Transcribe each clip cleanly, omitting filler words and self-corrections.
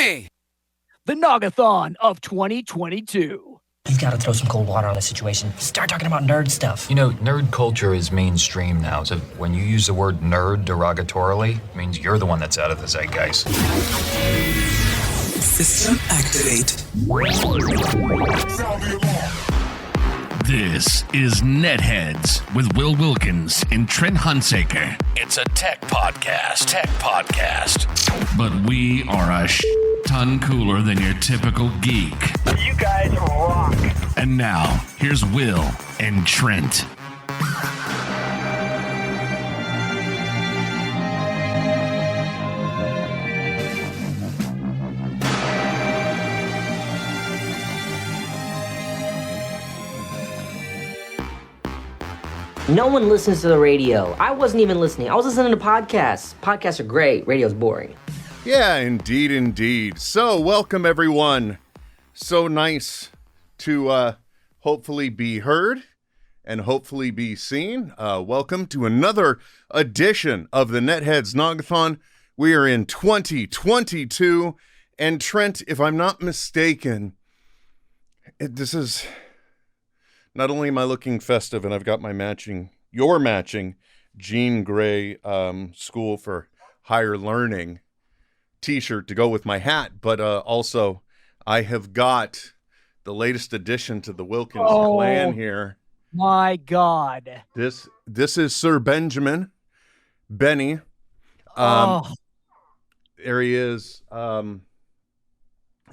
me! The Nogathon of 2022. You've got to throw some cold water on the situation. Start talking about nerd stuff. You know, nerd culture is mainstream now, so when you use the word nerd derogatorily, it means you're the one that's out of the zeitgeist. System activate. This is NetHeads with Will Wilkins and Trent Hunsaker. It's a tech podcast. But we are a ton cooler than your typical geek. You guys rock. And now, here's Will and Trent. No one listens to the radio. I wasn't even listening. I was listening to podcasts. Podcasts are great. Radio's boring. Yeah, indeed. So, welcome everyone. So nice to hopefully be heard and hopefully be seen. Welcome to another edition of the NetHeads Nogathon. We are in 2022, and Trent, if I'm not mistaken, this is... Not only am I looking festive, and I've got your matching Jean Grey School for Higher Learning t-shirt to go with my hat, but also I have got the latest addition to the Wilkins clan here. My God. This is Sir Benny. There he is.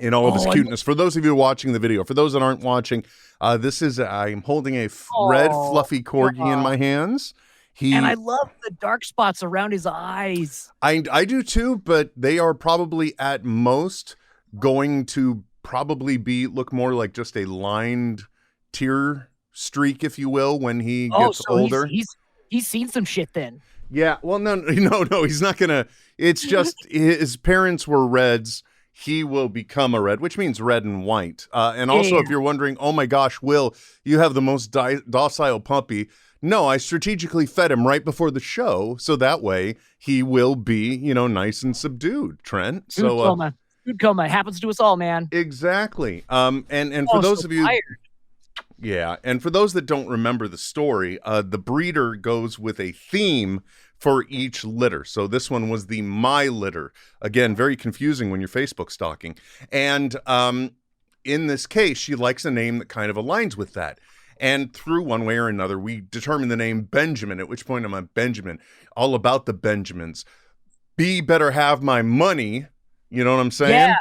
In all of his cuteness. For those of you watching the video, for those that aren't watching, I'm holding a red fluffy corgi in my hands. And I love the dark spots around his eyes. I do too, but they are probably at most going to probably look more like just a lined tear streak, if you will, when he gets older. He's seen some shit then. Yeah, well, no, he's not gonna. It's just his parents were reds. He will become a red, which means red and white. And also, if you're wondering, oh my gosh, Will, you have the most docile puppy. No, I strategically fed him right before the show, so that way he will be, nice and subdued, Trent. Food coma happens to us all, man. Exactly. And for those of you, tired. Yeah, and for those that don't remember the story, the breeder goes with a theme for each litter. So this one was the My Litter. Again, very confusing when you're Facebook stalking. And in this case, she likes a name that kind of aligns with that. And through one way or another, we determined the name Benjamin, at which point I'm a Benjamin, all about the Benjamins. Be better have my money, you know what I'm saying? Yeah.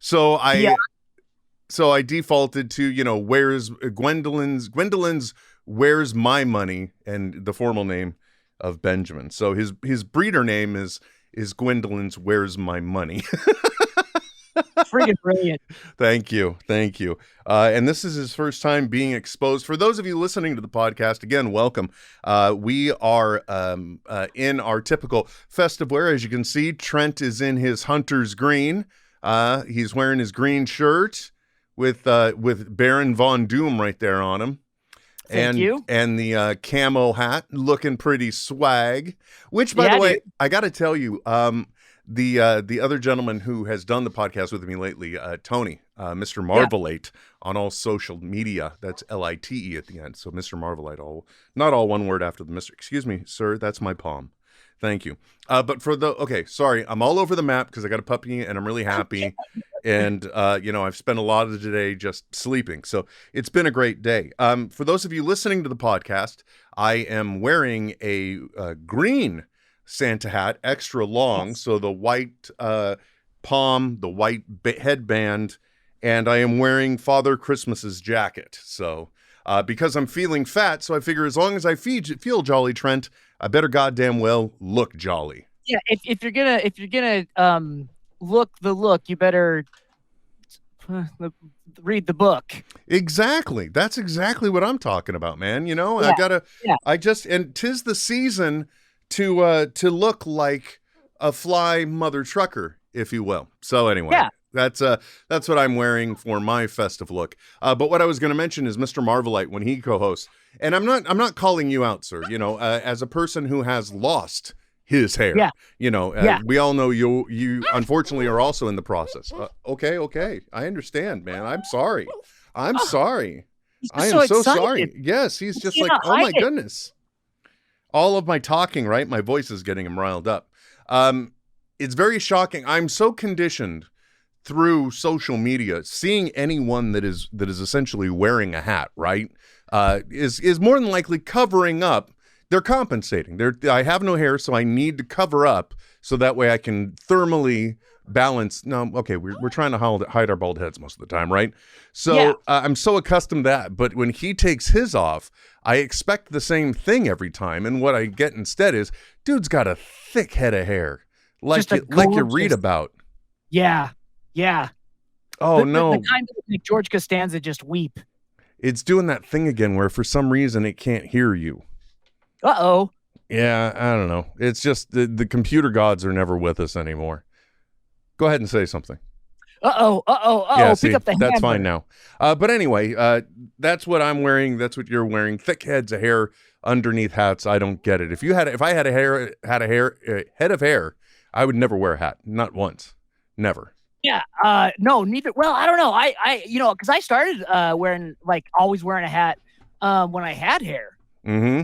So I defaulted to, where's Gwendolyn's Where's My Money, and the formal name of Benjamin. So his breeder name is Gwendolyn's Where's My Money. Freaking brilliant. Thank you. And this is his first time being exposed. For those of you listening to the podcast, again, welcome. We are in our typical festive wear. As you can see, Trent is in his hunter's green. He's wearing his green shirt with Baron Von Doom right there on him. Thank you. And the camo hat, looking pretty swag. Which, by the way, dude. I got to tell you, the other gentleman who has done the podcast with me lately, Tony, Mr. Marvelate, on all social media. That's Lite at the end. So Mr. Marvelate, not all one word after the Mr. Excuse me, sir, that's my palm. Thank you. But sorry, I'm all over the map because I got a puppy and I'm really happy. And, I've spent a lot of the day just sleeping. So it's been a great day. For those of you listening to the podcast, I am wearing a green Santa hat, extra long. Yes. So the white palm, the white headband, and I am wearing Father Christmas's jacket. So because I'm feeling fat, so I figure as long as I feel jolly, Trent, I better goddamn well look jolly. Yeah, if you're gonna look the look, you better read the book. Exactly. That's exactly what I'm talking about, man. And 'tis the season to look like a fly mother trucker, if you will. So anyway, that's what I'm wearing for my festive look. But what I was going to mention is Mr. Marvelite when he co-hosts, and I'm not calling you out, sir. As a person who has lost his hair. Yeah. You know, Yeah. we all know you unfortunately are also in the process. Okay. I understand, man. I'm sorry. I'm sorry. He's I just am so so excited. sorry. Yes, he's just like, cannot oh my hide it." goodness. All of my talking, right? My voice is getting him riled up. It's very shocking. I'm so conditioned through social media, seeing anyone that is essentially wearing a hat, right, is more than likely covering up. They're compensating. I have no hair, so I need to cover up so that way I can thermally balance. No, okay, we're trying to hide our bald heads most of the time, right? So Yeah. I'm so accustomed to that. But when he takes his off, I expect the same thing every time. And what I get instead is, dude's got a thick head of hair, like Just a like you read gorgeous- about. Yeah. Oh The kind that would make George Costanza just weep. It's doing that thing again where for some reason it can't hear you. Uh-oh. Yeah, I don't know. It's just the computer gods are never with us anymore. Go ahead and say something. Uh-oh. Yeah, see, Pick up the hammer. that's fine now. But anyway, that's what I'm wearing. That's what you're wearing. Thick heads of hair underneath hats. I don't get it. If I had a head of hair, I would never wear a hat. Not once. Never. Yeah. No, neither. Well, I don't know. I because I started always wearing a hat when I had hair. Mm-hmm.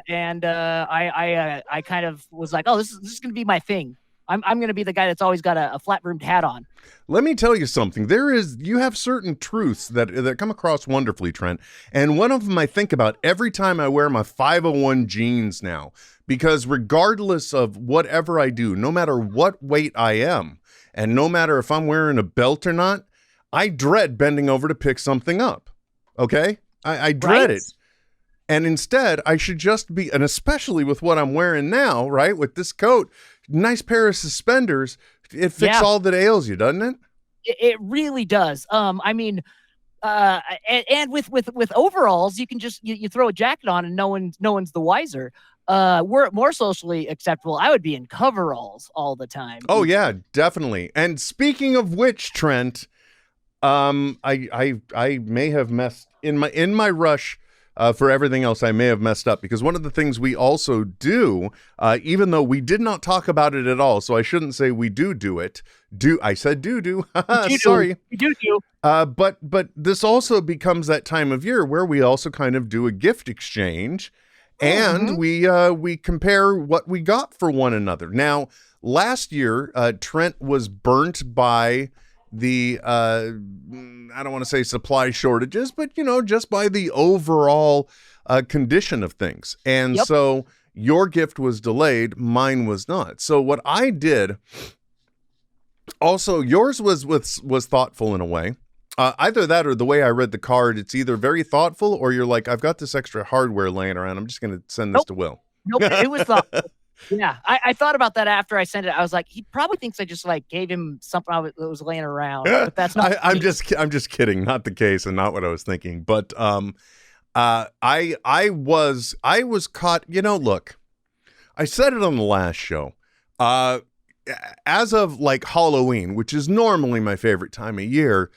And I kind of was like, oh, this is gonna be my thing. I'm gonna be the guy that's always got a flat brimmed hat on. Let me tell you something. You have certain truths that come across wonderfully, Trent. And one of them I think about every time I wear my 501 jeans now, because regardless of whatever I do, no matter what weight I am, and no matter if I'm wearing a belt or not, I dread bending over to pick something up. Okay? I dread Right? it. And instead, I should just be, and especially with what I'm wearing now, right? With this coat, nice pair of suspenders, it fixes Yeah. all that ails you, doesn't it? It really does. I mean, and with overalls, you can just you throw a jacket on and no one's the wiser. We're more socially acceptable. I would be in coveralls all the time. Oh yeah, definitely. And speaking of which, Trent, I may have messed in my rush for everything else. I may have messed up because one of the things we also do, even though we did not talk about it at all, so I shouldn't say we do it. I said do. Sorry. You do. But this also becomes that time of year where we also kind of do a gift exchange. And we compare what we got for one another. Now, last year, Trent was burnt by the, I don't want to say supply shortages, but, just by the overall condition of things. And so your gift was delayed, mine was not. So what I did, also, yours was thoughtful in a way. Either that or the way I read the card, it's either very thoughtful or you're like, I've got this extra hardware laying around. I'm just going to send this to Will. Nope, it was thoughtful. Yeah, I thought about that after I sent it. I was like, he probably thinks I just gave him something that was laying around, but that's not. I'm just kidding. Not the case, and not what I was thinking. But I was caught. Look, I said it on the last show. As of Halloween, which is normally my favorite time of year.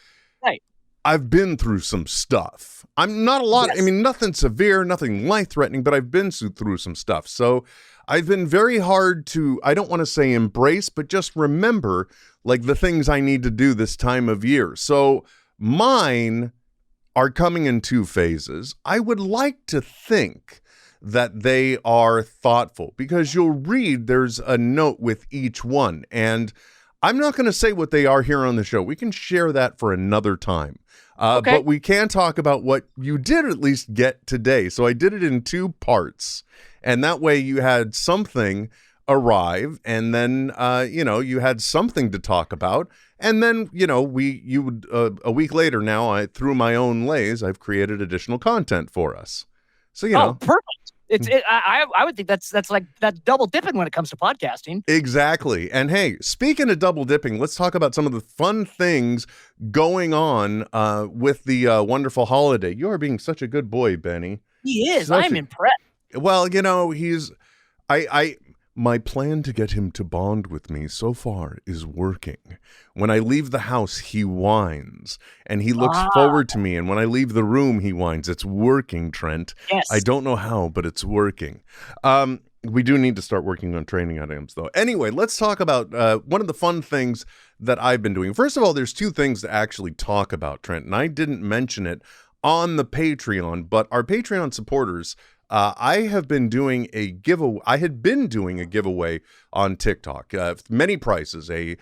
I've been through some stuff. I'm not a lot. Yes. I mean, nothing severe, nothing life-threatening, but I've been through some stuff. So I've been very hard to, I don't want to say embrace, but just remember the things I need to do this time of year. So mine are coming in two phases. I would like to think that they are thoughtful because you'll read there's a note with each one. And I'm not going to say what they are here on the show. We can share that for another time. Okay. But we can talk about what you did at least get today. So I did it in two parts. And that way you had something arrive. And then, you had something to talk about. And then, a week later now, through my own lays, I've created additional content for us. So, Oh, perfect. I would think that's double dipping when it comes to podcasting. Exactly. And hey, speaking of double dipping, let's talk about some of the fun things going on with the wonderful holiday. You are being such a good boy, Benny. He is. I'm impressed. Well, my plan to get him to bond with me so far is working. When I leave the house, he whines and he looks forward to me. And when I leave the room, he whines. It's working, Trent. Yes. I don't know how, but it's working. We do need to start working on training items, though. Anyway, let's talk about one of the fun things that I've been doing. First of all, there's two things to actually talk about, Trent, and I didn't mention it on the Patreon, but our Patreon supporters, I have been doing a giveaway. I had been doing a giveaway on TikTok. Many prizes: a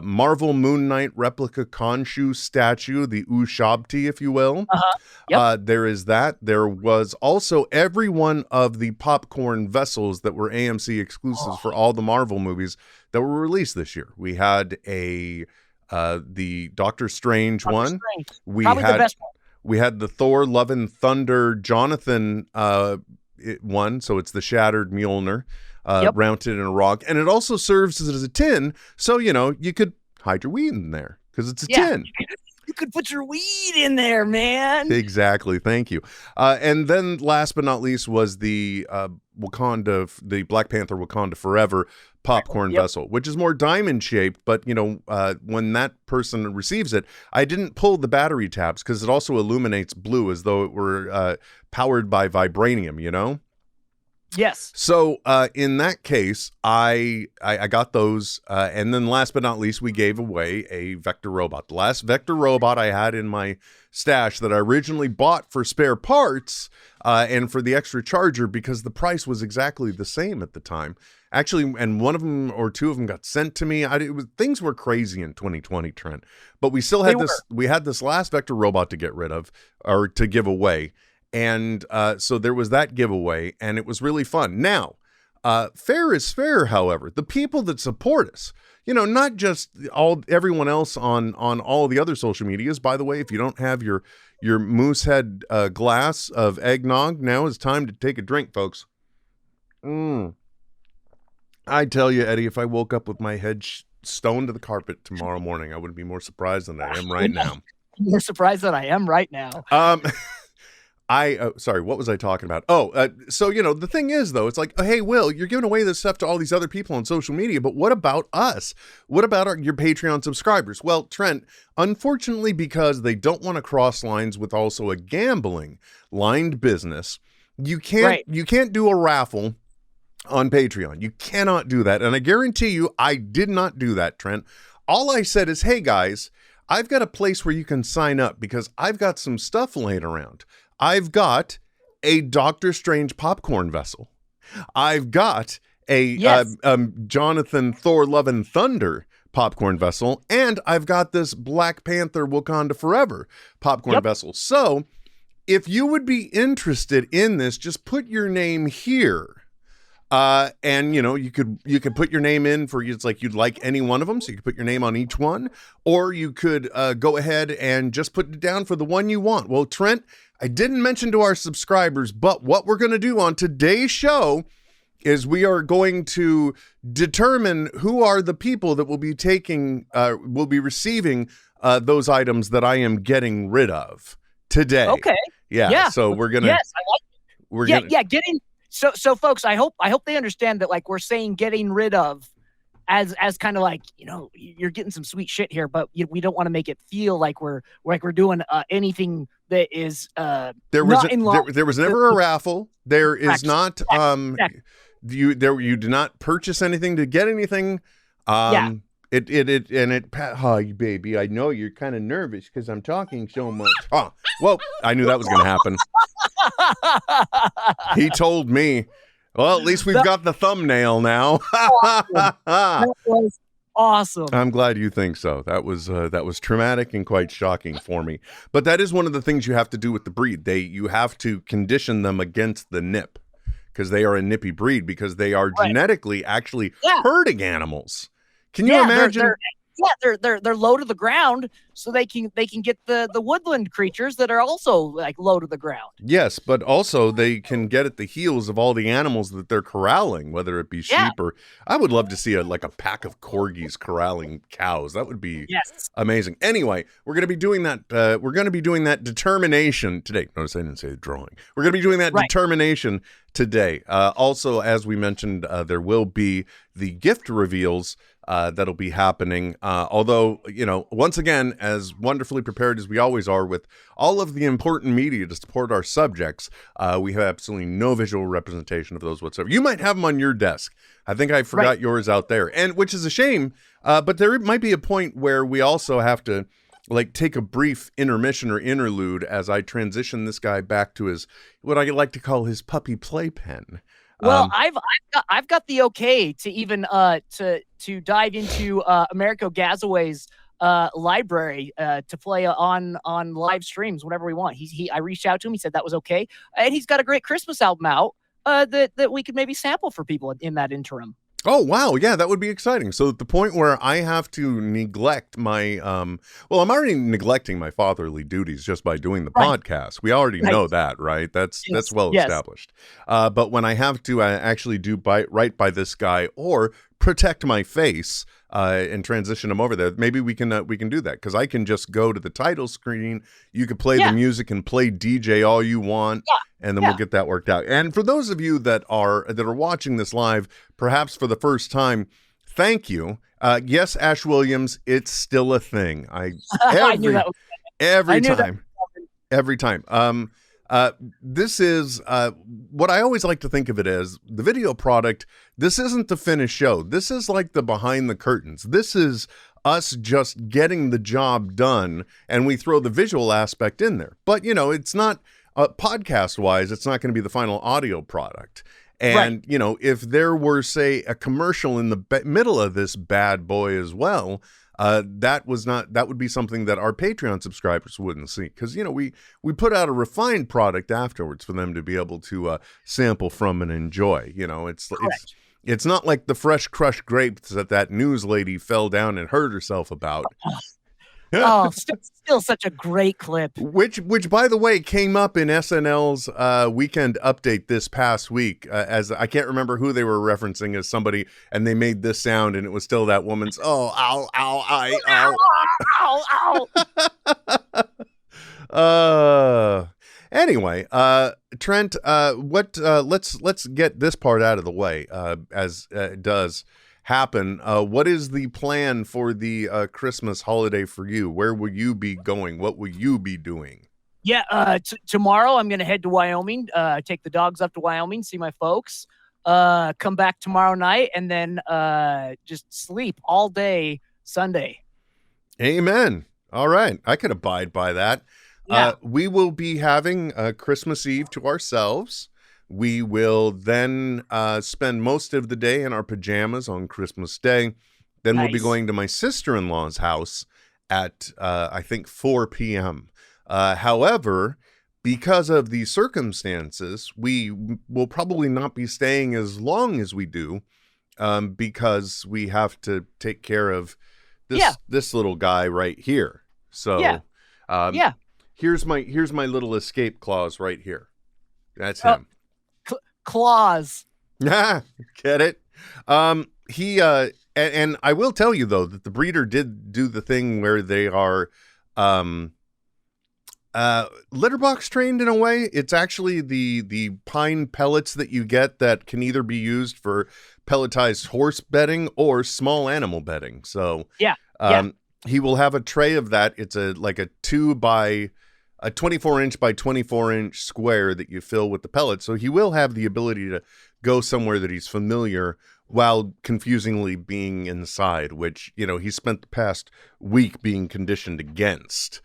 Marvel Moon Knight replica Khonshu statue, the Ushabti, if you will. Yep. There is that. There was also every one of the popcorn vessels that were AMC exclusives for all the Marvel movies that were released this year. We had the Doctor Strange one. We Probably the best one. We had the Thor Love and Thunder Jonathan one, so it's the shattered Mjolnir mounted in a rock, and it also serves as a tin, so you could hide your weed in there because it's a tin. You could put your weed in there, man. Exactly. Thank you. And then last but not least was the the Black Panther Wakanda Forever popcorn vessel, which is more diamond shaped. But, when that person receives it, I didn't pull the battery tabs because it also illuminates blue as though it were powered by vibranium, Yes. So in that case, I got those. And then last but not least, we gave away a Vector robot. The last Vector robot I had in my stash that I originally bought for spare parts and for the extra charger because the price was exactly the same at the time. Actually, and one of them or two of them got sent to me. Things were crazy in 2020, Trent. But we still had we had this last Vector robot to get rid of or to give away. And so there was that giveaway, and it was really fun. Now, fair is fair, however. The people that support us, not just everyone else on all the other social medias. By the way, if you don't have your Moosehead glass of eggnog, now is time to take a drink, folks. I tell you, Eddie, if I woke up with my head stoned to the carpet tomorrow morning, I wouldn't be more surprised than I am right now. More surprised than I am right now. Sorry, what was I talking about? So, the thing is, though, it's like, hey, Will, you're giving away this stuff to all these other people on social media, but what about us? What about your Patreon subscribers? Well, Trent, unfortunately, because they don't want to cross lines with also a gambling lined business, you can't do a raffle on Patreon. You cannot do that. And I guarantee you, I did not do that, Trent. All I said is, hey, guys, I've got a place where you can sign up because I've got some stuff laying around. I've got a Doctor Strange popcorn vessel. I've got a Jonathan Thor Love and Thunder popcorn vessel. And I've got this Black Panther Wakanda Forever popcorn vessel. So if you would be interested in this, just put your name here. And you could put your name in for, it's like you'd like any one of them. So you could put your name on each one, or you could go ahead and just put it down for the one you want. Well, Trent, I didn't mention to our subscribers, but what we're going to do on today's show is we are going to determine who are the people that will be receiving those items that I am getting rid of today. Okay. Yeah. So we're going to, yes, I like it. Getting, so folks, I hope they understand that, like, we're saying getting rid of as kind of like, you're getting some sweet shit here, but we don't want to make it feel like we're doing anything that is there was never a raffle. There is not you do not purchase anything to get anything. Hi, baby, I know you're kind of nervous because I'm talking so much. Well, I knew that was going to happen. He told me. Well, at least we've got the thumbnail now. That was awesome. I'm glad you think so. That was traumatic and quite shocking for me. But that is one of the things you have to do with the breed. You have to condition them against the nip because they are a nippy breed because they are genetically actually herding animals. Can you imagine? They're low to the ground, so they can get the woodland creatures that are also like low to the ground. Yes, but also they can get at the heels of all the animals that they're corralling, whether it be sheep or. I would love to see a pack of corgis corralling cows. That would be amazing. Anyway, we're going to be doing that. We're going to be doing that determination today. Notice I didn't say drawing. We're going to be doing that determination today. Also, as we mentioned, there will be the gift reveals that'll be happening. Although, once again, as wonderfully prepared as we always are with all of the important media to support our subjects, we have absolutely no visual representation of those whatsoever. You might have them on your desk. I think I forgot yours out there, and which is a shame. But there might be a point where we also have to take a brief intermission or interlude as I transition this guy back to his, what I like to call his puppy playpen. Well, I've got the okay to even to dive into Americo Gazaway's library to play on live streams whenever we want. I reached out to him. He said that was okay, and he's got a great Christmas album out that we could maybe sample for people in that interim. Oh, wow. Yeah, that would be exciting. So at the point where I have to neglect my, I'm already neglecting my fatherly duties just by doing the podcast. We already know that, right? That's well established. But when I have to actually do right by this guy or protect my face and transition him over there, maybe we can do that, because I can just go to the title screen. You could play the music and play DJ all you want. And then we'll get that worked out. And for those of you that are watching this live, perhaps for the first time, thank you. Yes, Ash Williams, it's still a thing. I knew that every time. This is what I always like to think of it as, the video product. This isn't the finished show. This is like the behind the curtains. This is us just getting the job done, and we throw the visual aspect in there. But, it's not... podcast-wise, it's not going to be the final audio product. And, if there were, say, a commercial in the middle of this bad boy as well, that would be something that our Patreon subscribers wouldn't see. Because, we put out a refined product afterwards for them to be able to sample from and enjoy. It's not like the fresh crushed grapes that news lady fell down and hurt herself about. Oh, still such a great clip. Which, by the way, came up in SNL's Weekend Update this past week. As I can't remember who they were referencing as somebody, and they made this sound, and it was still that woman's "oh, ow, ow, ow, ow." Anyway, Trent, let's get this part out of the way, as it does happen. What is the plan for the Christmas holiday for you? Where will you be going? What will you be doing? Yeah, tomorrow I'm going to head to Wyoming, take the dogs up to Wyoming, see my folks, come back tomorrow night, and then just sleep all day Sunday. Amen. All right. I could abide by that. Yeah. We will be having Christmas Eve to ourselves. We will then spend most of the day in our pajamas on Christmas Day. Then we'll be going to my sister-in-law's house at, I think, 4 p.m. However, because of the circumstances, we will probably not be staying as long as we do, because we have to take care of this little guy right here. So, here's my little escape clause right here. That's him. Claws. Get it? He and I will tell you though that the breeder did do the thing where they are litter box trained in a way. It's actually the pine pellets that you get that can either be used for pelletized horse bedding or small animal bedding. So he will have a tray of that. It's a 24-inch by 24-inch square that you fill with the pellets. So he will have the ability to go somewhere that he's familiar while confusingly being inside, which, he spent the past week being conditioned against,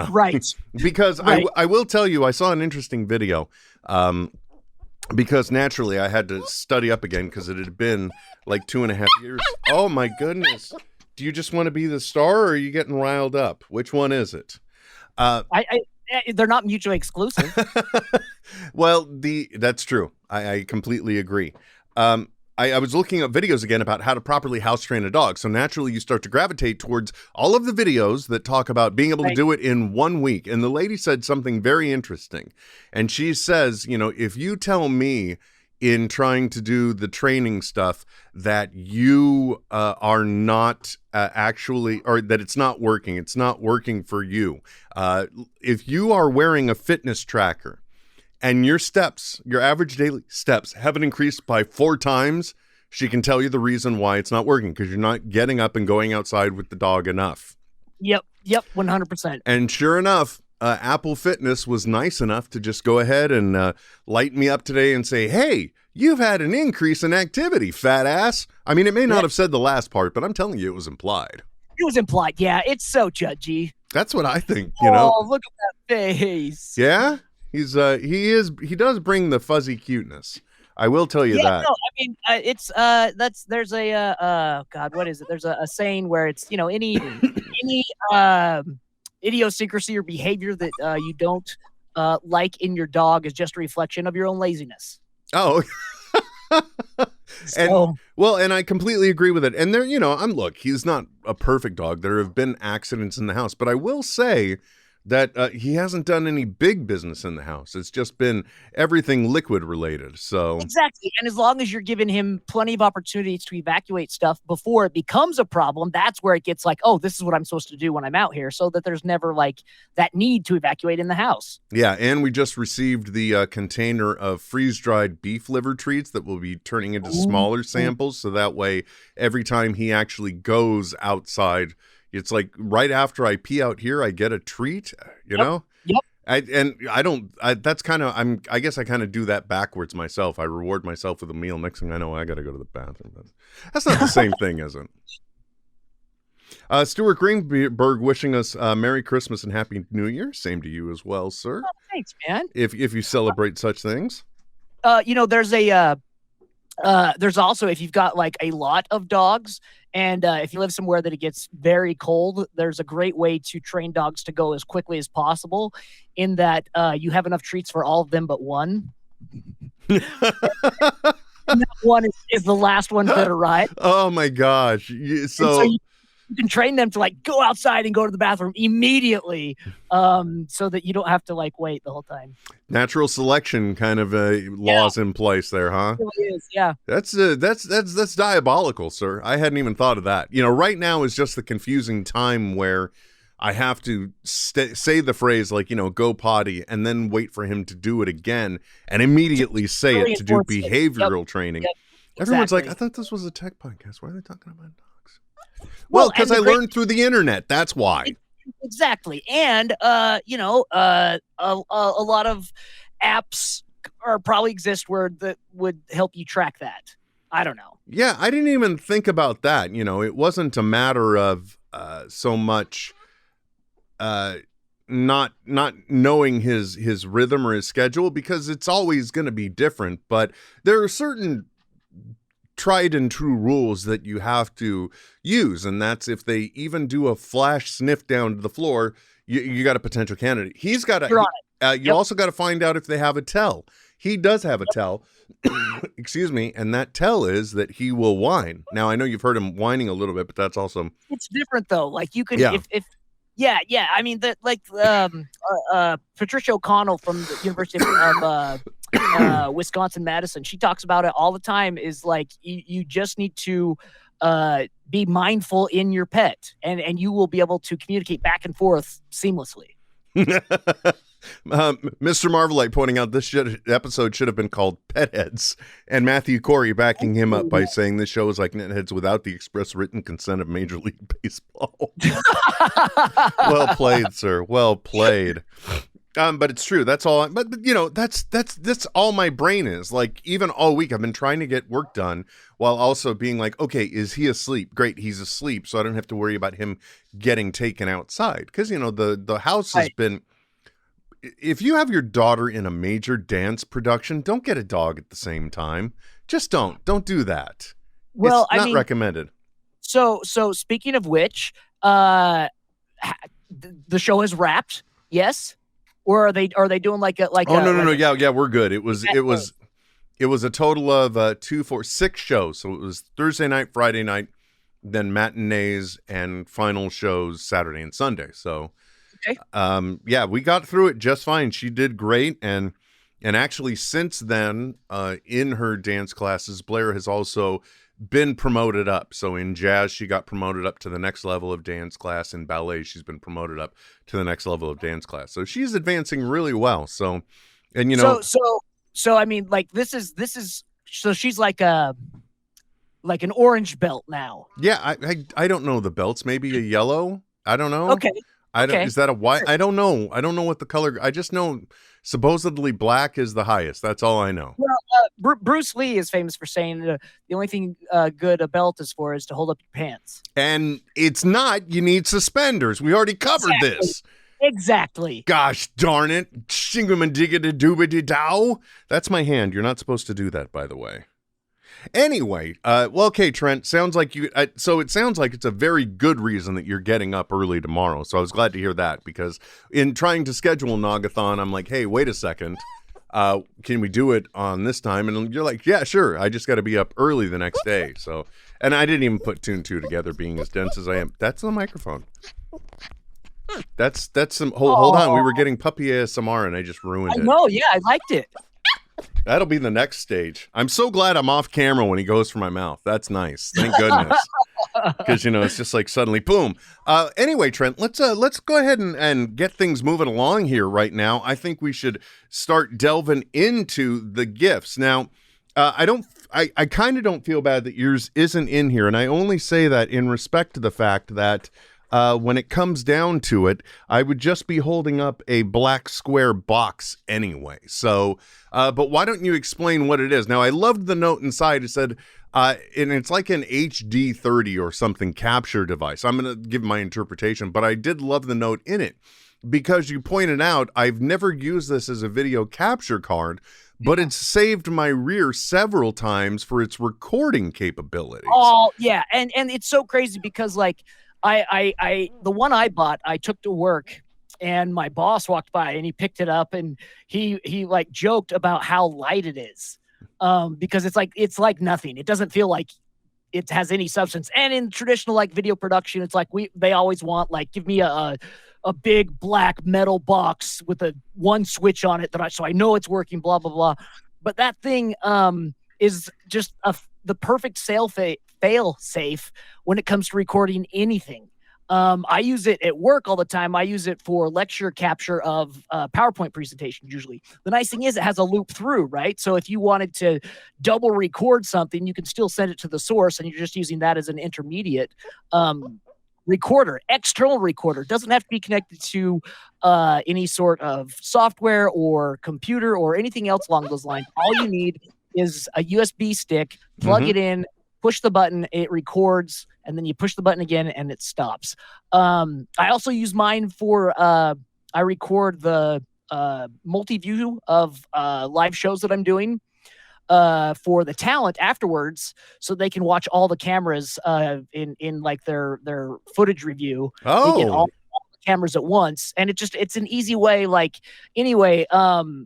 Right. Because I will tell you, I saw an interesting video, because naturally I had to study up again because it had been like 2.5 years. Oh my goodness. Do you just want to be the star, or are you getting riled up? Which one is it? They're not mutually exclusive. Well, that's true. I completely agree. I was looking at videos again about how to properly house train a dog. So naturally you start to gravitate towards all of the videos that talk about being able to do it in 1 week. And the lady said something very interesting. And she says, if you tell me in trying to do the training stuff that you are not actually, or that it's not working for you. If you are wearing a fitness tracker and your average daily steps haven't increased by 4 times, she can tell you the reason why it's not working, because you're not getting up and going outside with the dog enough. Yep, 100%. And sure enough, Apple Fitness was nice enough to just go ahead and light me up today and say, hey, you've had an increase in activity, fat ass. I mean, it may not have said the last part, but I'm telling you, it was implied. It was implied. Yeah, it's so judgy. That's what I think, you know. Oh, look at that face. Yeah, he does bring the fuzzy cuteness. I will tell you that. No, I mean, there's a God, what is it? There's a saying where it's, you know, any idiosyncrasy or behavior that you don't like in your dog is just a reflection of your own laziness. Oh. So, and I completely agree with it. And there, you know, he's not a perfect dog. There have been accidents in the house, but I will say that he hasn't done any big business in the house. It's just been everything liquid related. So exactly. And as long as you're giving him plenty of opportunities to evacuate stuff before it becomes a problem, that's where it gets like, oh, this is what I'm supposed to do when I'm out here, so that there's never like that need to evacuate in the house. Yeah. And we just received the container of freeze-dried beef liver treats that we'll be turning into smaller samples. So that way, every time he actually goes outside, it's like right after I pee out here, I get a treat, you know? Yep. I guess I kind of do that backwards myself. I reward myself with a meal. Next thing I know, I got to go to the bathroom. But that's not the same thing, is it? Stuart Greenberg wishing us Merry Christmas and Happy New Year. Same to you as well, sir. Oh, thanks, man. If you celebrate such things. You know, there's also, if you've got like a lot of dogs and if you live somewhere that it gets very cold, there's a great way to train dogs to go as quickly as possible, in that you have enough treats for all of them but one. And that one is the last one to arrive. Oh my gosh. So you can train them to like go outside and go to the bathroom immediately, so that you don't have to like wait the whole time. Natural selection kind of laws in place there, huh? It really is, yeah. That's diabolical, sir. I hadn't even thought of that. You know, right now is just the confusing time where I have to say the phrase like, you know, go potty, and then wait for him to do it again and immediately say it to do behavioral training. Yep. Everyone's like, I thought this was a tech podcast. Why are they talking about dogs? Well, because I learned through the internet. That's why. Exactly. And, you know, a lot of apps probably exist that would help you track that. I don't know. Yeah, I didn't even think about that. You know, it wasn't a matter of so much not knowing his rhythm or his schedule, because it's always going to be different. But there are certain tried and true rules that you have to use, and that's if they even do a flash sniff down to the floor, you got a potential candidate. He's got you also got to find out if they have a tell. He does have a tell. Excuse me. And that tell is that he will whine. Now I know you've heard him whining a little bit, but that's also, it's different though. Like you can, if I mean that, like Patricia O'Connell from the University of Wisconsin-Madison, she talks about it all the time, is like you just need to be mindful in your pet, and you will be able to communicate back and forth seamlessly. Mr. Marvelite pointing out this episode should have been called Pet Heads, and Matthew Corey backing him up by saying this show is like NetHeads without the express written consent of Major League Baseball. Well played, sir. Well played. But it's true. That's all. But you know, that's all my brain is. Like, even all week, I've been trying to get work done while also being like, okay, is he asleep? Great, he's asleep, so I don't have to worry about him getting taken outside. Because you know, the house has been. If you have your daughter in a major dance production, don't get a dog at the same time. Just don't do that. Well, it's not recommended. So speaking of which, the show has wrapped. Yes. Or are they doing like a no, yeah, we're good. It was a total of 6 shows. So it was Thursday night, Friday night, then matinees and final shows Saturday and Sunday. So okay. Yeah, we got through it just fine. She did great, and actually since then, in her dance classes, Blair has also been promoted up. So in jazz, she got promoted up to the next level of dance class. In ballet, she's been promoted up to the next level of dance class. So she's advancing really well. So, and you know, so I mean, like this is so she's like like an orange belt now. Yeah, I don't know the belts. Maybe a yellow. I don't know. Okay. I don't. Okay. Is that a white? I don't know. I don't know what the color. I just know supposedly black is the highest. That's all I know. Well, Bruce Lee is famous for saying the only thing good a belt is for is to hold up your pants. And it's not. You need suspenders. We already covered this. Exactly. Gosh darn it. Shingamandiga-da-doobity-dow. That's my hand. You're not supposed to do that, by the way. Anyway, well, okay, Trent, sounds like you, so it sounds like it's a very good reason that you're getting up early tomorrow. So I was glad to hear that, because in trying to schedule Nagathon, I'm like, hey, wait a second. Can we do it on this time? And you're like, yeah, sure. I just got to be up early the next day. So, and I didn't even put two and two together, being as dense as I am. That's the microphone. That's some, hold on. We were getting puppy ASMR and I just ruined it. No, yeah, I liked it. That'll be the next stage. I'm so glad I'm off camera when he goes for my mouth. That's nice. Thank goodness. Because, you know, it's just like suddenly, boom. Anyway, Trent, let's go ahead and get things moving along here right now. I think we should start delving into the gifts. Now, I kind of don't feel bad that yours isn't in here. And I only say that in respect to the fact that when it comes down to it, I would just be holding up a black square box anyway. So, but why don't you explain what it is? Now, I loved the note inside. It said, and it's like an HD 30 or something capture device. I'm going to give my interpretation, but I did love the note in it because you pointed out I've never used this as a video capture card, but it's saved my rear several times for its recording capabilities. Oh, yeah. And it's so crazy because, like, the one I bought, I took to work and my boss walked by and he picked it up and he like joked about how light it is. Because it's like nothing. It doesn't feel like it has any substance. And in traditional like video production, it's like they always want like, give me a big black metal box with a one switch on it so I know it's working, blah, blah, blah. But that thing is just the perfect fail safe when it comes to recording anything. I use it at work all the time. I use it for lecture capture of PowerPoint presentations usually. The nice thing is it has a loop through, right? So if you wanted to double record something, you can still send it to the source and you're just using that as an intermediate recorder, external recorder. Doesn't have to be connected to any sort of software or computer or anything else along those lines. All you need is a USB stick, plug it in, push the button, it records, and then you push the button again and it stops. I also use mine for, I record the multi-view of live shows that I'm doing for the talent afterwards so they can watch all the cameras in like their footage review. Oh. They get all the cameras at once, and it's an easy way. Like anyway,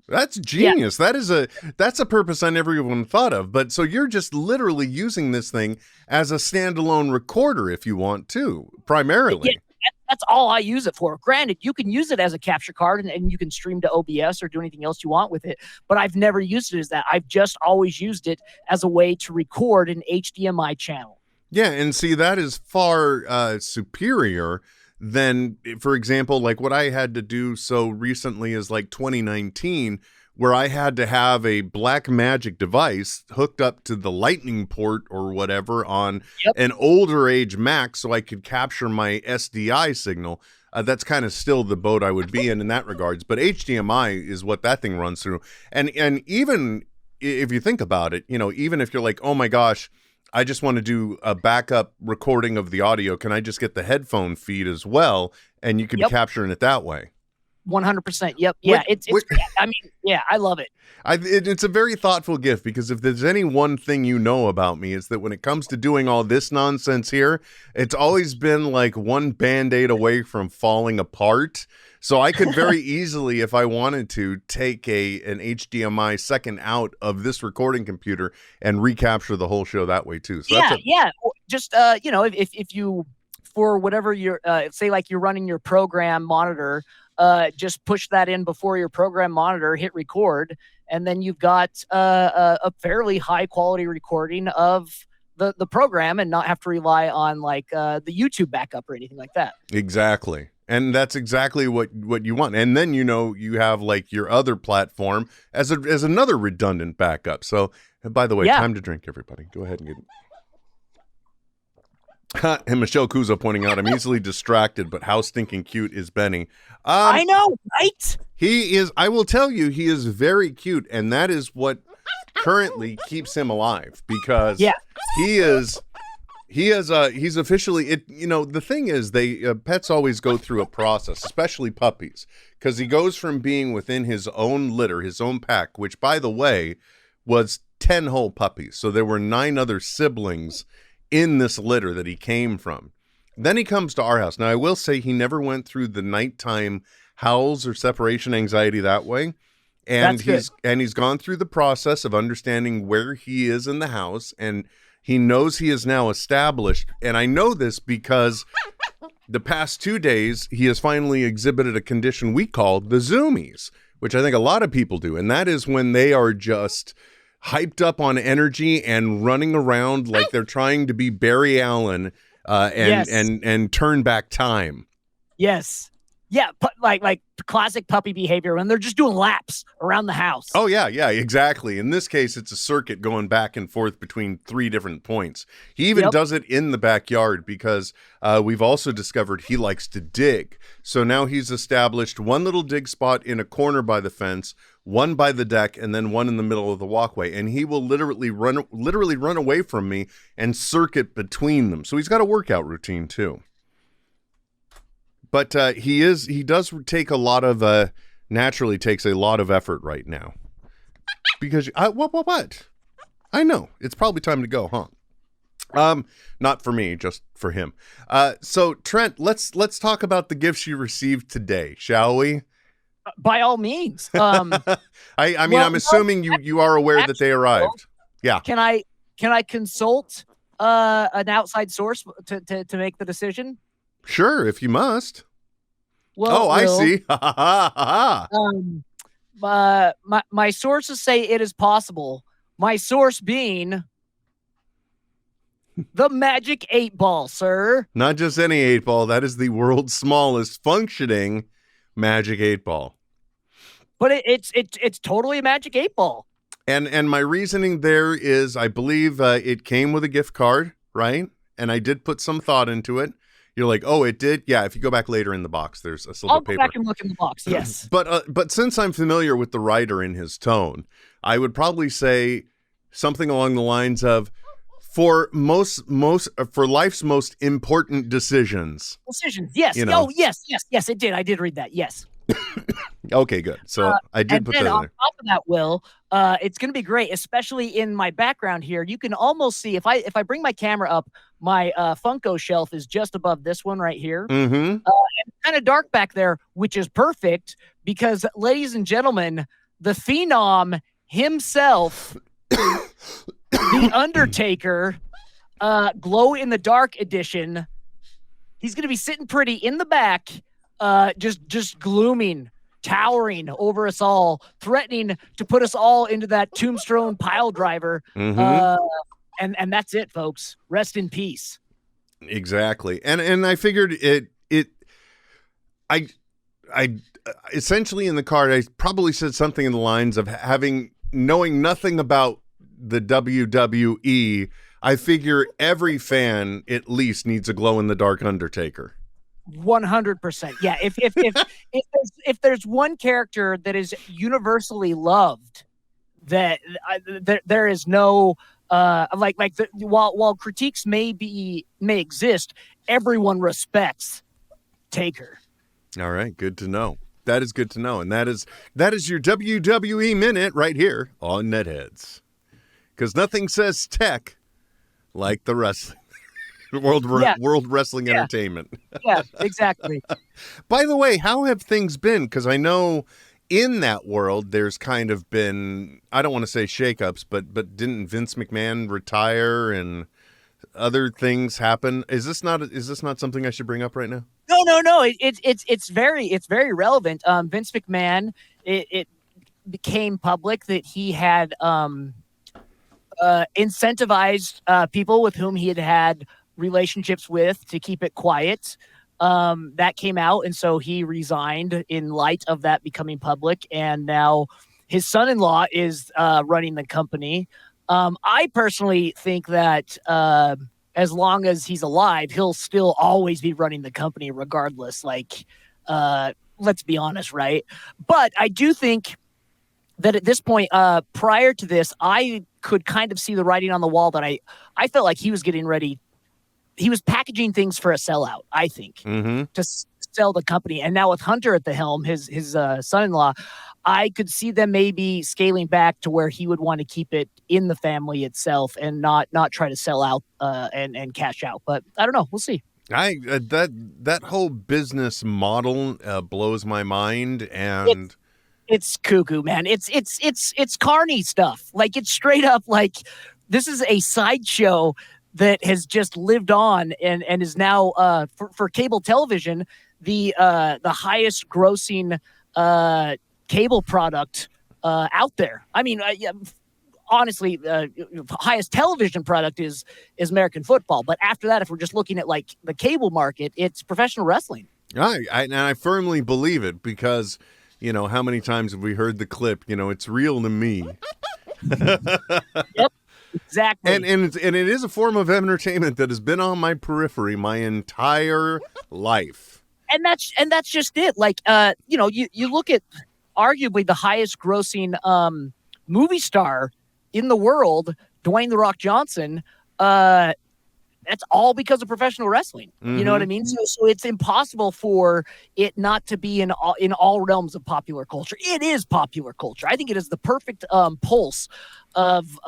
that's genius. Yeah. That's a purpose I never even thought of. But so you're just literally using this thing as a standalone recorder if you want to, primarily. Yeah. That's all I use it for. Granted, you can use it as a capture card and you can stream to OBS or do anything else you want with it, but I've never used it as that. I've just always used it as a way to record an HDMI channel. Yeah, and see, that is far superior than, for example, like what I had to do so recently is like 2019, where I had to have a Blackmagic device hooked up to the lightning port or whatever on an older age Mac so I could capture my SDI signal. That's kind of still the boat I would be in that regards. But HDMI is what that thing runs through. And even if you think about it, you know, even if you're like, oh my gosh, I just want to do a backup recording of the audio, can I just get the headphone feed as well? And you can be capturing it that way. 100%. Yep. Yeah. I mean, yeah, I love it. It's a very thoughtful gift because if there's any one thing you know about me, it's that when it comes to doing all this nonsense here, it's always been like one Band-Aid away from falling apart. So I could very easily, if I wanted to, take an HDMI second out of this recording computer and recapture the whole show that way too. So just you know, if you, for whatever you're say like you're running your program monitor, just push that in before your program monitor, hit record, and then you've got a fairly high quality recording of the program and not have to rely on like the YouTube backup or anything like that. Exactly. And that's exactly what you want. And then, you know, you have like your other platform as another redundant backup. So, by the way, time to drink, everybody. Go ahead and get it. And Michelle Kuzo pointing out, I'm easily distracted, but how stinking cute is Benny? I know, right? He is, I will tell you, he is very cute, and that is what currently keeps him alive, because he's officially, the thing is, pets always go through a process, especially puppies, because he goes from being within his own litter, his own pack, which, by the way, was 10 whole puppies. So there were 9 other siblings in this litter that he came from. Then he comes to our house. Now, I will say he never went through the nighttime howls or separation anxiety that way. And he's gone through the process of understanding where he is in the house, and he knows he is now established. And I know this because the past 2 days, he has finally exhibited a condition we call the zoomies, which I think a lot of people do. And that is when they are just hyped up on energy and running around like they're trying to be Barry Allen and turn back time. Yes. Yeah, like classic puppy behavior when they're just doing laps around the house. Oh, yeah, exactly. In this case, it's a circuit going back and forth between 3 different points. He even does it in the backyard because we've also discovered he likes to dig. So now he's established one little dig spot in a corner by the fence, one by the deck, and then one in the middle of the walkway. And he will literally run away from me and circuit between them. So he's got a workout routine, too. But he does take a lot of, naturally takes a lot of effort right now. Because, what? I know. It's probably time to go, huh? Not for me, just for him. So, Trent, let's talk about the gifts you received today, shall we? By all means. I'm assuming you are aware that they arrived. Yeah. Can I consult an outside source to make the decision? Sure, if you must. Well, I see. My sources say it is possible. My source being the Magic 8-Ball, sir. Not just any 8-ball. That is the world's smallest functioning Magic 8-Ball. But it's totally a Magic 8-Ball. And my reasoning there is, I believe it came with a gift card, right? And I did put some thought into it. You're like, oh, it did? Yeah, if you go back later in the box, there's a slip of paper. I'll go back and look in the box, yes. But since I'm familiar with the writer in his tone, I would probably say something along the lines of, for life's most important decisions. Yes. Yes, it did. I did read that, yes. Okay, good. So I did put that in there. On top of that, Will, it's going to be great, especially in my background here. You can almost see, if I bring my camera up, my Funko shelf is just above this one right here. Mm-hmm. And kind of dark back there, which is perfect because, ladies and gentlemen, the Phenom himself, the Undertaker, glow in the dark edition. He's going to be sitting pretty in the back, just glooming, towering over us all, threatening to put us all into that tombstone pile driver. Mm-hmm. And that's it, folks. Rest in peace. Exactly. And I figured I essentially in the card, I probably said something in the lines of knowing nothing about the WWE. I figure every fan at least needs a glow in the dark Undertaker. 100%. Yeah. If there's one character that is universally loved, that there is no while critiques may exist, everyone respects Taker. All right, good to know. That is good to know, and that is your WWE minute right here on NetHeads, because nothing says tech like the wrestling. World Wrestling Entertainment. Yeah, exactly. By the way, how have things been? Because I know in that world there's kind of been, I don't want to say shakeups, but didn't Vince McMahon retire and other things happen? Is this not something I should bring up right now? No. It's very relevant. Vince McMahon, it became public that he had incentivized people with whom he had relationships with to keep it quiet. That came out, and so he resigned in light of that becoming public, and now his son-in-law is running the company. I personally think that as long as he's alive, he'll still always be running the company regardless. Like, let's be honest, right? But I do think that at this point, prior to this, I could kind of see the writing on the wall that I felt like he was getting ready. He was packaging things for a sellout, I think, to sell the company. And now with Hunter at the helm, his son-in-law, I could see them maybe scaling back to where he would want to keep it in the family itself and not try to sell out and cash out. But I don't know. We'll see. That whole business model blows my mind, and it's cuckoo, man. It's carny stuff. Like, it's straight up like this is a sideshow that has just lived on and is now for cable television the highest grossing cable product out there. I mean, honestly, highest television product is American football. But after that, if we're just looking at like the cable market, it's professional wrestling. And I firmly believe it because, how many times have we heard the clip? It's real to me. Yep, exactly. And it is a form of entertainment that has been on my periphery my entire life. And that's just it. Like, you look at arguably the highest grossing movie star in the world, Dwayne "The Rock" Johnson. That's all because of professional wrestling. You know what I mean? So it's impossible for it not to be in all realms of popular culture. It is popular culture. I think it is the perfect pulse of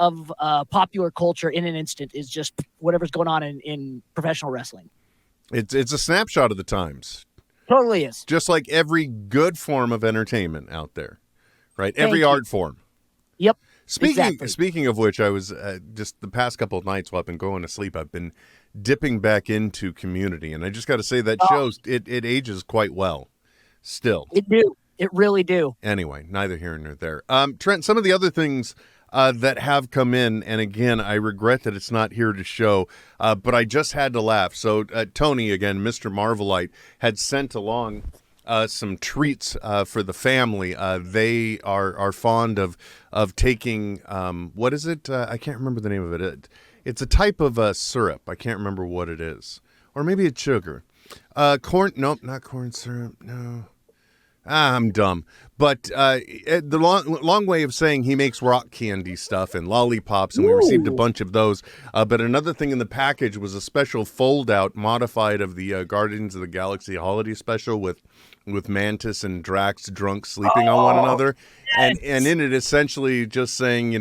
popular culture in an instant is just whatever's going on in professional wrestling. It's a snapshot of the times. Totally is. Just like every good form of entertainment out there, right? Every art form. Yep. Speaking of which, I was just the past couple of nights while I've been going to sleep, I've been dipping back into Community, and I just got to say that shows it ages quite well. Still, it really do. Anyway, neither here nor there. Trent, some of the other things that have come in, and again, I regret that it's not here to show, but I just had to laugh. So Tony, again, Mr. Marvelite, had sent along some treats for the family. They are fond of taking, what is it? I can't remember the name of it. It's a type of syrup. I can't remember what it is. Or maybe it's sugar. Corn, nope, not corn syrup, no. I'm dumb. But the long way of saying he makes rock candy stuff and lollipops, and we received a bunch of those. But another thing in the package was a special fold-out modified of the Guardians of the Galaxy holiday special with Mantis and Drax drunk sleeping on one another. Yes. And in it essentially just saying,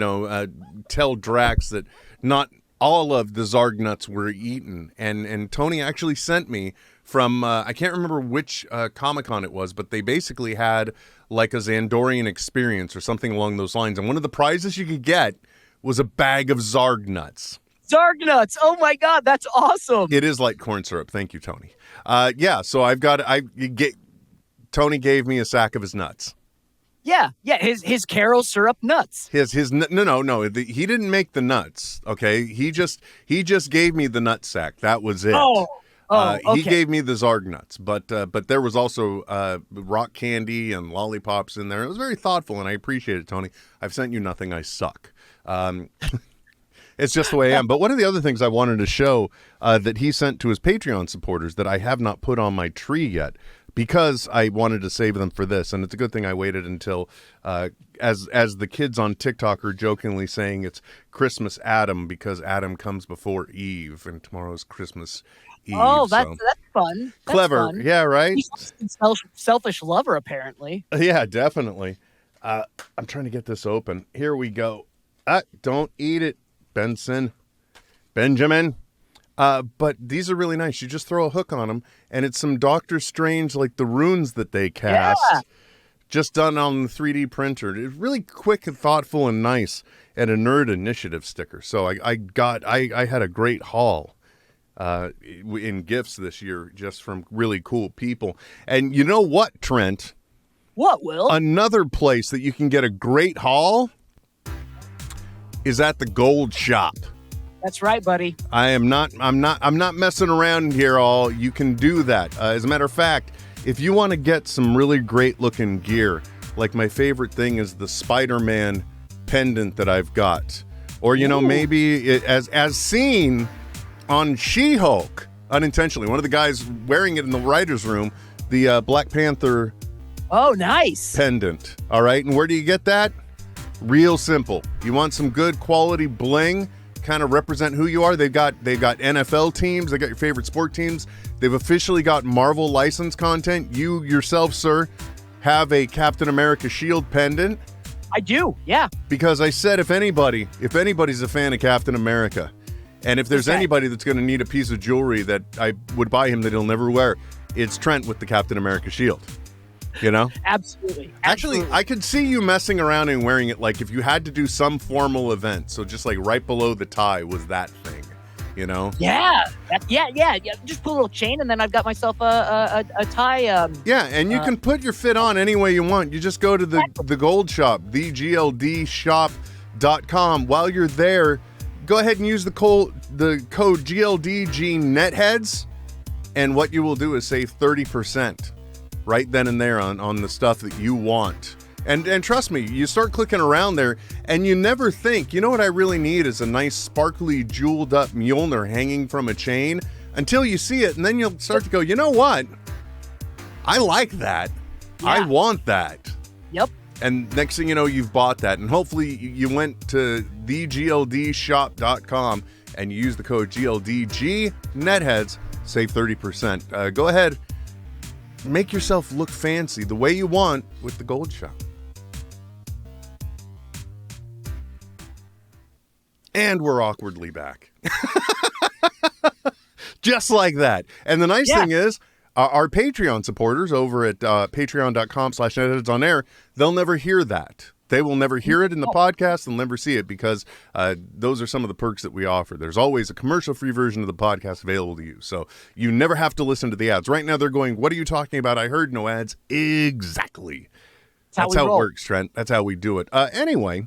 tell Drax that not all of the Zarg nuts were eaten. And Tony actually sent me from, I can't remember which Comic-Con it was, but they basically had like a Xandorian experience or something along those lines. And one of the prizes you could get was a bag of Zarg nuts. Zarg nuts. Oh my God, that's awesome. It is like corn syrup. Thank you, Tony. So Tony gave me a sack of his nuts. Yeah, his Karo syrup nuts. No. He didn't make the nuts. Okay, he just gave me the nut sack. That was it. Okay. He gave me the Zarg nuts, but there was also rock candy and lollipops in there. It was very thoughtful, and I appreciate it, Tony. I've sent you nothing. I suck. It's just the way I am. But one of the other things I wanted to show that he sent to his Patreon supporters that I have not put on my tree yet, because I wanted to save them for this, and it's a good thing I waited until, as the kids on TikTok are jokingly saying, it's Christmas Adam, because Adam comes before Eve, and tomorrow's Christmas Eve. Oh, that's fun. That's clever. fun. Yeah, right? He's a selfish lover, apparently. Yeah, definitely. I'm trying to get this open. Here we go. Don't eat it, Benjamin. But these are really nice. You just throw a hook on them, and it's some Doctor Strange, like the runes that they cast, just done on the 3D printer. It's really quick and thoughtful and nice, and a Nerd Initiative sticker. So I had a great haul in gifts this year, just from really cool people. And you know what, Trent? What, Will? Another place that you can get a great haul is at the Gold Shop. That's right, buddy. I'm not messing around here. You can do that. As a matter of fact, if you want to get some really great looking gear, like my favorite thing is the Spider-Man pendant that I've got, or maybe as seen on She-Hulk, unintentionally. One of the guys wearing it in the writer's room, the Black Panther Oh, nice. pendant. All right, and where do you get that? Real simple. You want some good quality bling, kind of represent who you are. They've got NFL teams. They got your favorite sport teams. They've officially got Marvel licensed content. You yourself, sir, have a Captain America shield pendant. I do, yeah. Because I said if anybody's a fan of Captain America, and if there's anybody that's going to need a piece of jewelry that I would buy him that he'll never wear, it's Trent with the Captain America shield. You know? Absolutely. Actually, I could see you messing around and wearing it like if you had to do some formal event. So just like right below the tie was that thing, you know? Yeah. Yeah. Just put a little chain and then I've got myself a tie. Yeah, and you can put your fit on any way you want. You just go to the gold shop, thegldshop.com. While you're there, go ahead and use the code GLDG NetHeads, and what you will do is save 30% right then and there on the stuff that you want. And trust me, you start clicking around there, and you never think, you know what I really need is a nice, sparkly, jeweled-up Mjolnir hanging from a chain, until you see it, and then you'll start to go, you know what? I like that. Yeah. I want that. Yep. And next thing you know, you've bought that. And hopefully you went to thegldshop.com and you use the code GLDG NetHeads, save 30%. Go ahead, make yourself look fancy the way you want with the Gold Shop. And we're awkwardly back. Just like that. And the nice thing is, our Patreon supporters over at patreon.com/NetHeads on air, they'll never hear that. They will never hear it in the podcast. They'll never see it because those are some of the perks that we offer. There's always a commercial-free version of the podcast available to you. So you never have to listen to the ads. Right now they're going, what are you talking about? I heard no ads. Exactly. That's how it works, Trent. That's how we do it. Anyway,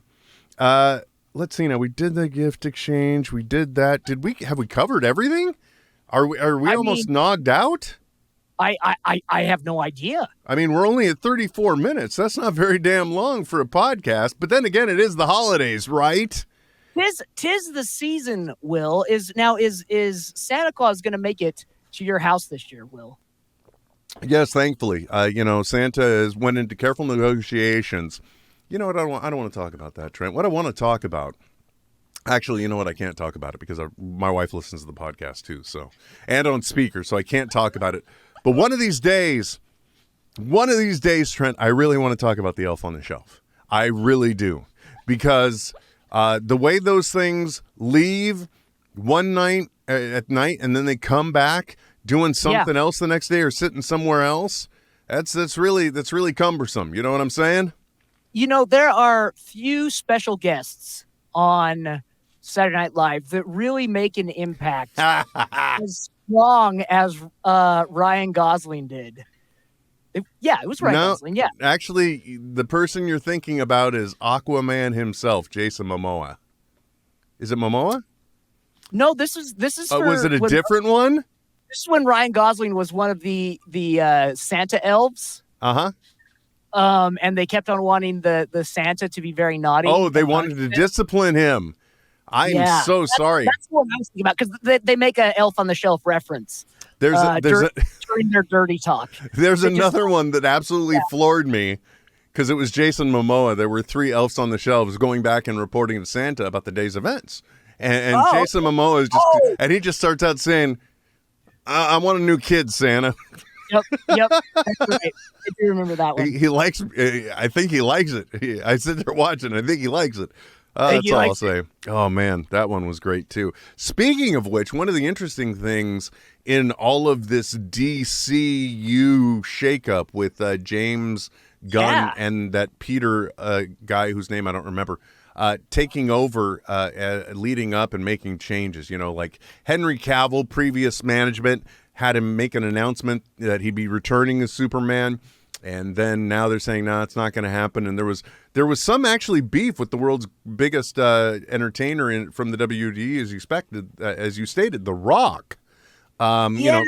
let's see now. We did the gift exchange. We did that. Have we covered everything? Are we almost knocked out? I have no idea. I mean, we're only at 34 minutes. That's not very damn long for a podcast. But then again, it is the holidays, right? Tis the season, Will. Is Santa Claus going to make it to your house this year, Will? Yes, thankfully. Santa went into careful negotiations. You know what? I don't want to talk about that, Trent. What I want to talk about, actually, you know what? I can't talk about it because my wife listens to the podcast too. So, and on speaker, so I can't talk about it. But one of these days, Trent, I really want to talk about the Elf on the Shelf. I really do, because the way those things leave one night at night and then they come back doing something else the next day or sitting somewhere else, that's really cumbersome. You know what I'm saying? You know, there are few special guests on Saturday Night Live that really make an impact as strong as Ryan Gosling did. It was Ryan Gosling, yeah. Actually, the person you're thinking about is Aquaman himself, Jason Momoa. Is it Momoa? No, this is was it a different one? This is when Ryan Gosling was one of the Santa elves. Uh-huh. And they kept on wanting the Santa to be very naughty. Oh, they wanted to discipline him. I'm so sorry. That's what I was thinking about, because they make an Elf on the Shelf reference. During their dirty talk. There's another one that absolutely floored me, because it was Jason Momoa. There were 3 elves on the shelves going back and reporting to Santa about the day's events. And Jason Momoa is and he just starts out saying, I want a new kid, Santa. Yep. That's right. I do remember that one. I think he likes it. I sit there watching. I think he likes it. That's all I'll say. Oh, man, that one was great, too. Speaking of which, one of the interesting things in all of this DCU shakeup with James Gunn and that Peter guy whose name I don't remember, taking over, leading up and making changes. You know, like Henry Cavill, previous management had him make an announcement that he'd be returning as Superman. And then now they're saying, no, it's not going to happen. And there was some actually beef with the world's biggest entertainer from the WD, as you stated, The Rock. You know,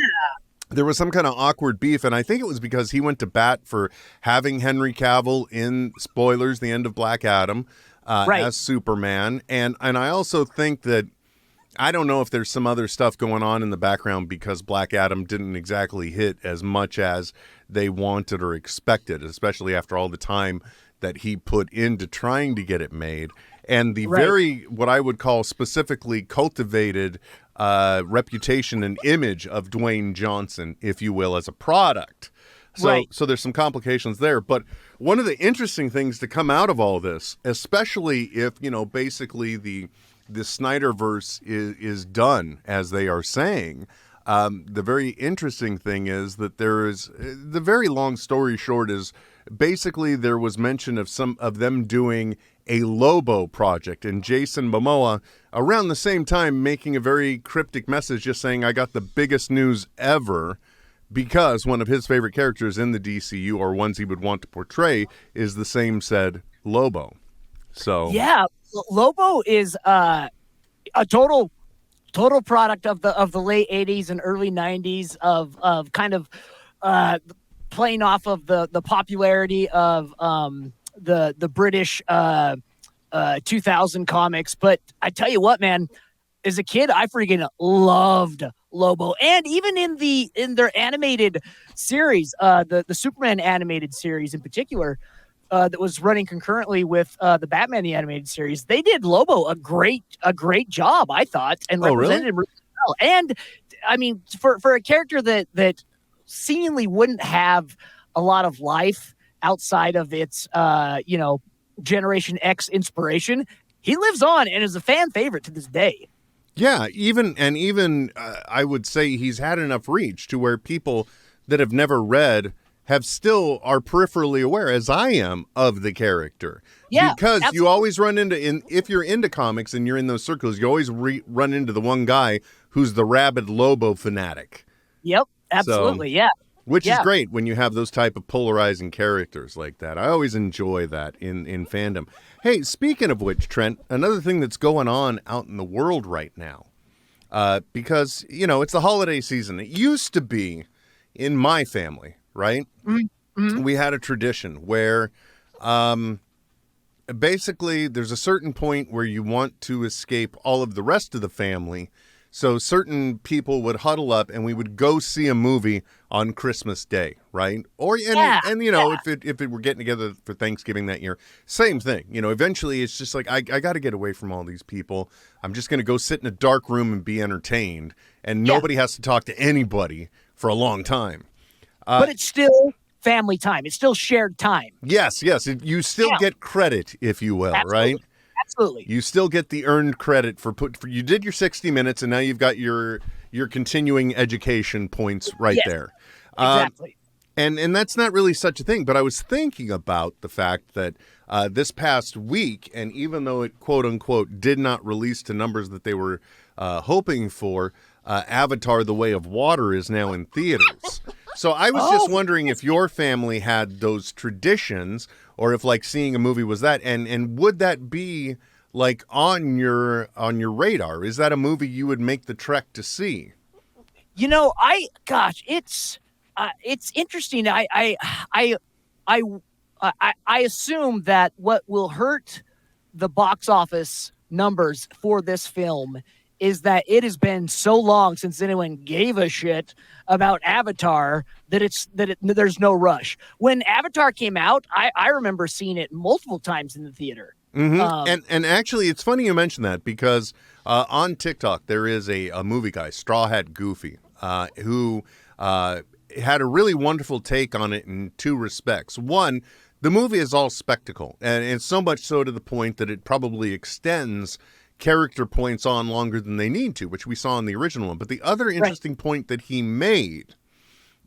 there was some kind of awkward beef, and I think it was because he went to bat for having Henry Cavill in, spoilers, the end of Black Adam, as Superman. And I also think that I don't know if there's some other stuff going on in the background because Black Adam didn't exactly hit as much as they wanted or expected, especially after all the time that he put into trying to get it made. And the very, what I would call specifically cultivated reputation and image of Dwayne Johnson, if you will, as a product. So there's some complications there. But one of the interesting things to come out of all this, especially if, basically the Snyderverse is done, as they are saying, the very interesting thing is that there is, the very long story short is, basically there was mention of some of them doing a Lobo project, and Jason Momoa around the same time making a very cryptic message just saying, I got the biggest news ever, because one of his favorite characters in the DCU, or ones he would want to portray, is the same said Lobo. So yeah, Lobo is a total product of the late 80s and early 90s of kind of playing off of the popularity of the British 2000 comics. But I tell you what, man, as a kid, I freaking loved Lobo. And even in their animated series, the Superman animated series in particular, that was running concurrently with the Batman the animated series, they did Lobo a great job, I thought, and represented him really well. And I mean, for a character that seemingly wouldn't have a lot of life outside of its Generation X inspiration, he lives on and is a fan favorite to this day. Yeah, even I would say he's had enough reach to where people that have never read are peripherally aware, as I am, of the character. Yeah, because absolutely. You always run into, if you're into comics and you're in those circles, you always run into the one guy who's the rabid Lobo fanatic. Yep, absolutely, yeah. Which is great when you have those type of polarizing characters like that. I always enjoy that in fandom. Hey, speaking of which, Trent, another thing that's going on out in the world right now, because, it's the holiday season. It used to be in my family, right? Mm-hmm. We had a tradition where basically there's a certain point where you want to escape all of the rest of the family. So certain people would huddle up and we would go see a movie on Christmas Day, right? If it were getting together for Thanksgiving that year, same thing. Eventually it's just like, I got to get away from all these people. I'm just going to go sit in a dark room and be entertained. And nobody has to talk to anybody for a long time. But it's still family time. It's still shared time. Yes. You still get credit, if you will, absolutely. Right? Absolutely. You still get the earned credit for you did your 60 minutes and now you've got your continuing education points there. Exactly. And that's not really such a thing, but I was thinking about the fact that this past week, and even though it quote unquote did not release to numbers that they were hoping for, Avatar: The Way of Water is now in theaters. So I was just wondering if your family had those traditions, or if like seeing a movie was that, and would that be like on your radar? Is that a movie you would make the trek to see? It's interesting. I assume that what will hurt the box office numbers for this film is that it has been so long since anyone gave a shit about Avatar that there's no rush. When Avatar came out, I remember seeing it multiple times in the theater. Mm-hmm. And actually, it's funny you mention that because on TikTok there is a movie guy, Straw Hat Goofy, who had a really wonderful take on it in two respects. One, the movie is all spectacle, and it's so much so to the point that it probably extends character points on longer than they need to, which we saw in the original one. But the other interesting point that he made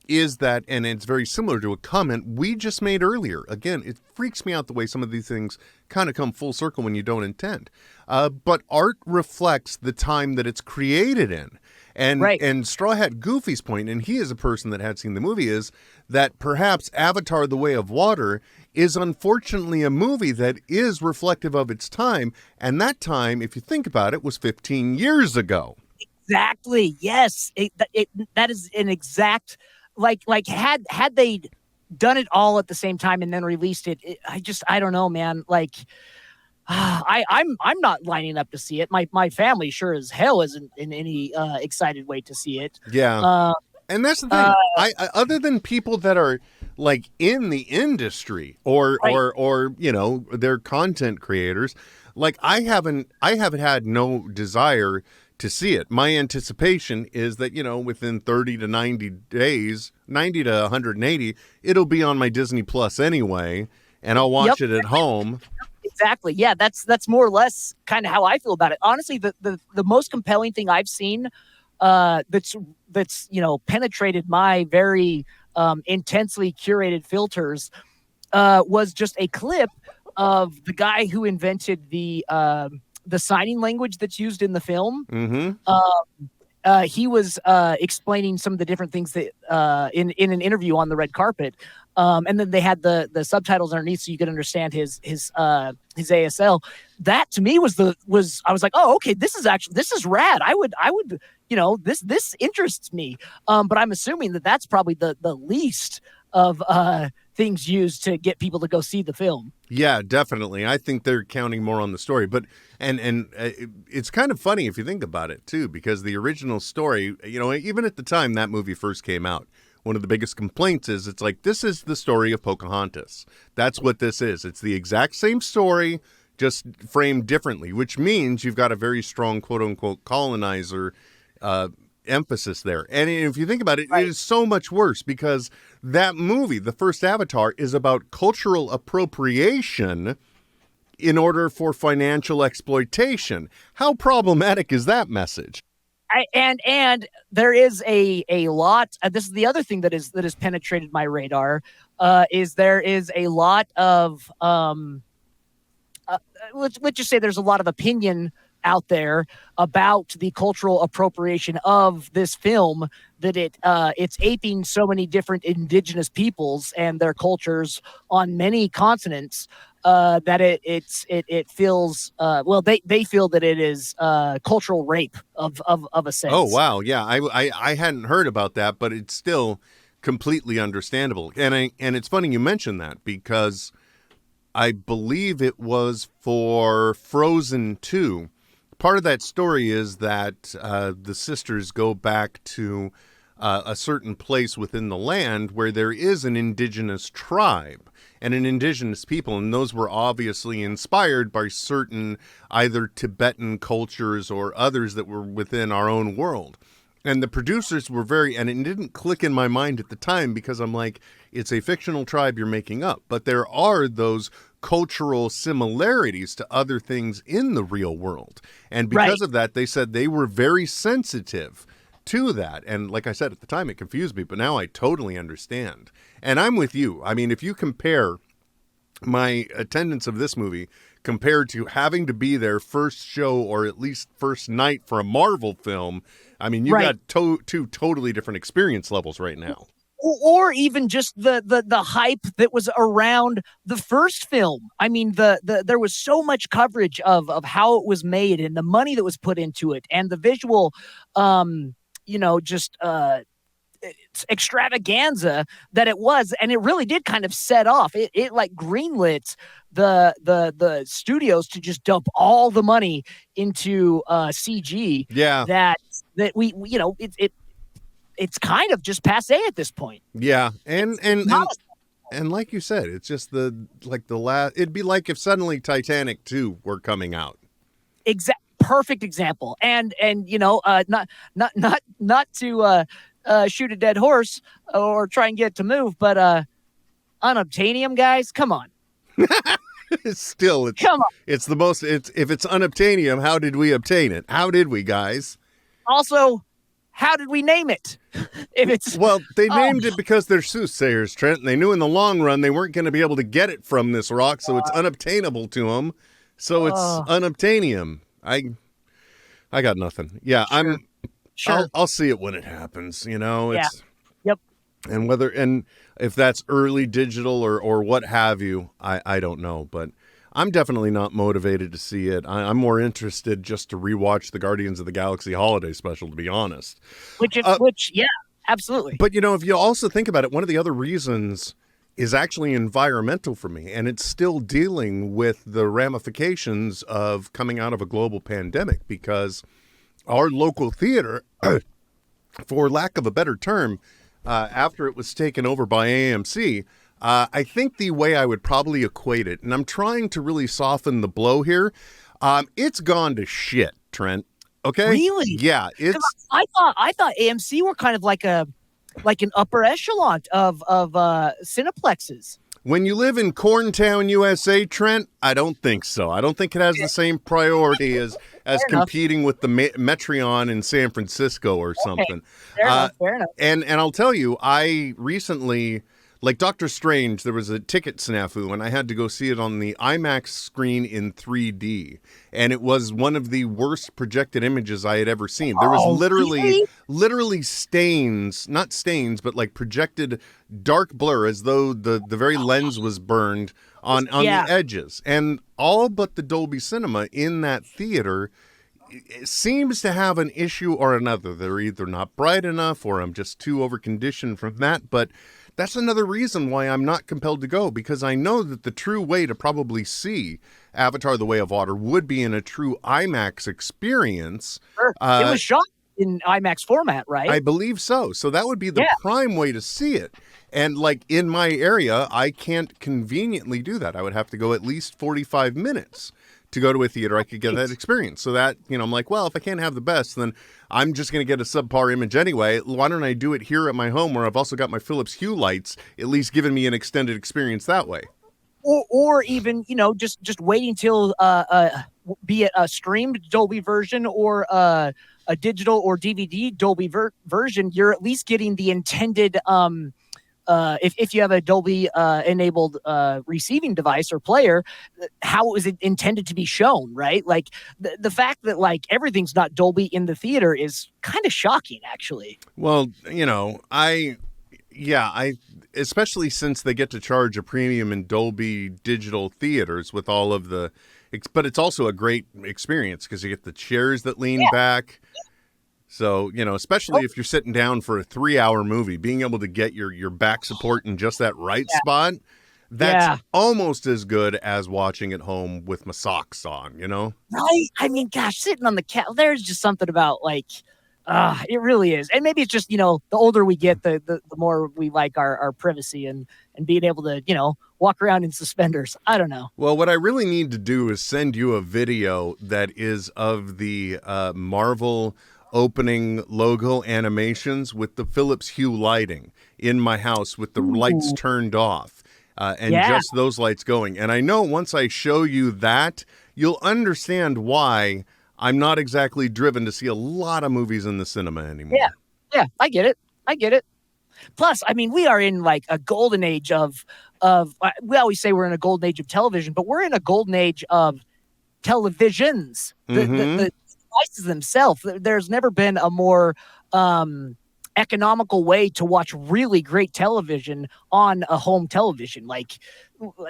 is that, and it's very similar to a comment we just made earlier. Again, it freaks me out the way some of these things kind of come full circle when you don't intend. But art reflects the time that it's created in. And Straw Hat Goofy's point, and he is a person that had seen the movie, is that perhaps Avatar: The Way of Water is unfortunately a movie that is reflective of its time. And that time, if you think about it, was 15 years ago. Exactly. Yes. That is an exact, like had they done it all at the same time and then released it, I don't know, man. Like, I'm not lining up to see it. My family sure as hell isn't in any excited way to see it. Yeah. And that's the thing. I other than people that are like in the industry or they're content creators, like I haven't had no desire to see it. My anticipation is that, within 30 to 90 days, 90 to 180, it'll be on my Disney Plus anyway, and I'll watch it at home. Exactly. Yeah, that's more or less kind of how I feel about it. Honestly, the most compelling thing I've seen that's penetrated my very intensely curated filters was just a clip of the guy who invented the signing language that's used in the film. Mm-hmm. He was explaining some of the different things that in an interview on the red carpet. And then they had the subtitles underneath so you could understand his ASL. That to me was I was like, oh, okay, this is rad. I would this interests me. But I'm assuming that's probably the least of things used to get people to go see the film. Yeah, definitely. I think they're counting more on the story, but and it's kind of funny if you think about it too, because the original story, even at the time that movie first came out, one of the biggest complaints is it's like, this is the story of Pocahontas. That's what this is. It's the exact same story, just framed differently, which means you've got a very strong quote unquote colonizer emphasis there. And if you think about it, It is so much worse because that movie, the first Avatar, is about cultural appropriation in order for financial exploitation. How problematic is that message? And there is a lot. This is the other thing that has penetrated my radar. Is there is a lot of let's just say there's a lot of opinion out there about the cultural appropriation of this film, that it's aping so many different indigenous peoples and their cultures on many continents, that it feels they feel that it is cultural rape of a sense. Oh wow, yeah, I hadn't heard about that, but it's still completely understandable. And it's funny you mentioned that because I believe it was for Frozen 2. Part of that story is that the sisters go back to a certain place within the land where there is an indigenous tribe and an indigenous people, and those were obviously inspired by certain either Tibetan cultures or others that were within our own world. And the producers were and it didn't click in my mind at the time because I'm like, it's a fictional tribe you're making up. But there are those cultural similarities to other things in the real world. And because of that, they said they were very sensitive to that. And like I said, at the time, it confused me, but now I totally understand. And I'm with you. I mean, if you compare my attendance of this movie compared to having to be there first show or at least first night for a Marvel film, I mean, you got two totally different experience levels right now. Or even just the hype that was around the first film. I mean, there was so much coverage of how it was made and the money that was put into it and the visual, extravaganza that it was, and it really did kind of set off. It like greenlit the studios to just dump all the money into CG. Yeah, that we it's kind of just passé at this point. Yeah, and like you said, it's just the last. It'd be like if suddenly Titanic 2 were coming out. Perfect example. And not to shoot a dead horse or try and get it to move, but unobtainium, guys, come on. Still, come on. It's the most. If it's unobtainium, how did we obtain it? How did we, guys? Also, how did we name it? They named it because they're soothsayers, Trent, and they knew in the long run they weren't going to be able to get it from this rock, so it's unobtainable to them. So it's unobtainium. I got nothing. Yeah, sure. I'll see it when it happens. It's, Yep. And if that's early digital or what have you, I don't know, but I'm definitely not motivated to see it. I'm more interested just to rewatch the Guardians of the Galaxy holiday special, to be honest. Which, yeah, absolutely. But, if you also think about it, one of the other reasons is actually environmental for me, and it's still dealing with the ramifications of coming out of a global pandemic, because our local theater, for lack of a better term, after it was taken over by AMC, I think the way I would probably equate it, and I'm trying to really soften the blow here, it's gone to shit, Trent. Okay? Really? Yeah, it's. I thought AMC were kind of like an upper echelon of cineplexes. When you live in Corntown, USA, Trent, I don't think so. I don't think it has the same priority as competing with the Metreon in San Francisco or something. Fair enough. And I'll tell you, I recently, like Doctor Strange, there was a ticket snafu, and I had to go see it on the IMAX screen in 3D. And it was one of the worst projected images I had ever seen. There was literally stains, not stains, but like projected dark blur, as though the very lens was burned on the edges. And all but the Dolby Cinema in that theater seems to have an issue or another. They're either not bright enough, or I'm just too overconditioned from that. But that's another reason why I'm not compelled to go, because I know that the true way to probably see Avatar: The Way of Water would be in a true IMAX experience. Sure. It was shot in IMAX format, right? I believe so. So that would be the prime way to see it. And like in my area, I can't conveniently do that. I would have to go at least 45 minutes to go to a theater I could get that experience. So that, I'm like, well, if I can't have the best, then I'm just going to get a subpar image anyway. Why don't I do it here at my home, where I've also got my Philips Hue lights, at least giving me an extended experience that way. Or even, just waiting till be it a streamed Dolby version or a digital or DVD Dolby version, you're at least getting the intended if you have a Dolby enabled receiving device or player, how it was intended to be shown, right? Like the fact that like everything's not Dolby in the theater is kind of shocking, actually. Well, I especially since they get to charge a premium in Dolby digital theaters with all of the, but it's also a great experience because you get the chairs that lean back. So, especially if you're sitting down for a 3-hour movie, being able to get your back support in just that right spot, that's almost as good as watching at home with my socks on, Right? I mean, gosh, sitting on the couch, there's just something about like, it really is. And maybe it's just, the older we get, the more we like our privacy and being able to, walk around in suspenders. I don't know. Well, what I really need to do is send you a video that is of the Marvel opening logo animations with the Philips Hue lighting in my house with the lights turned off and just those lights going. And I know once I show you that, you'll understand why I'm not exactly driven to see a lot of movies in the cinema anymore. Yeah, I get it. Plus, I mean, we are in like a golden age of we always say we're in a golden age of television, but we're in a golden age of televisions. The devices themselves. There's never been a more economical way to watch really great television on a home television, like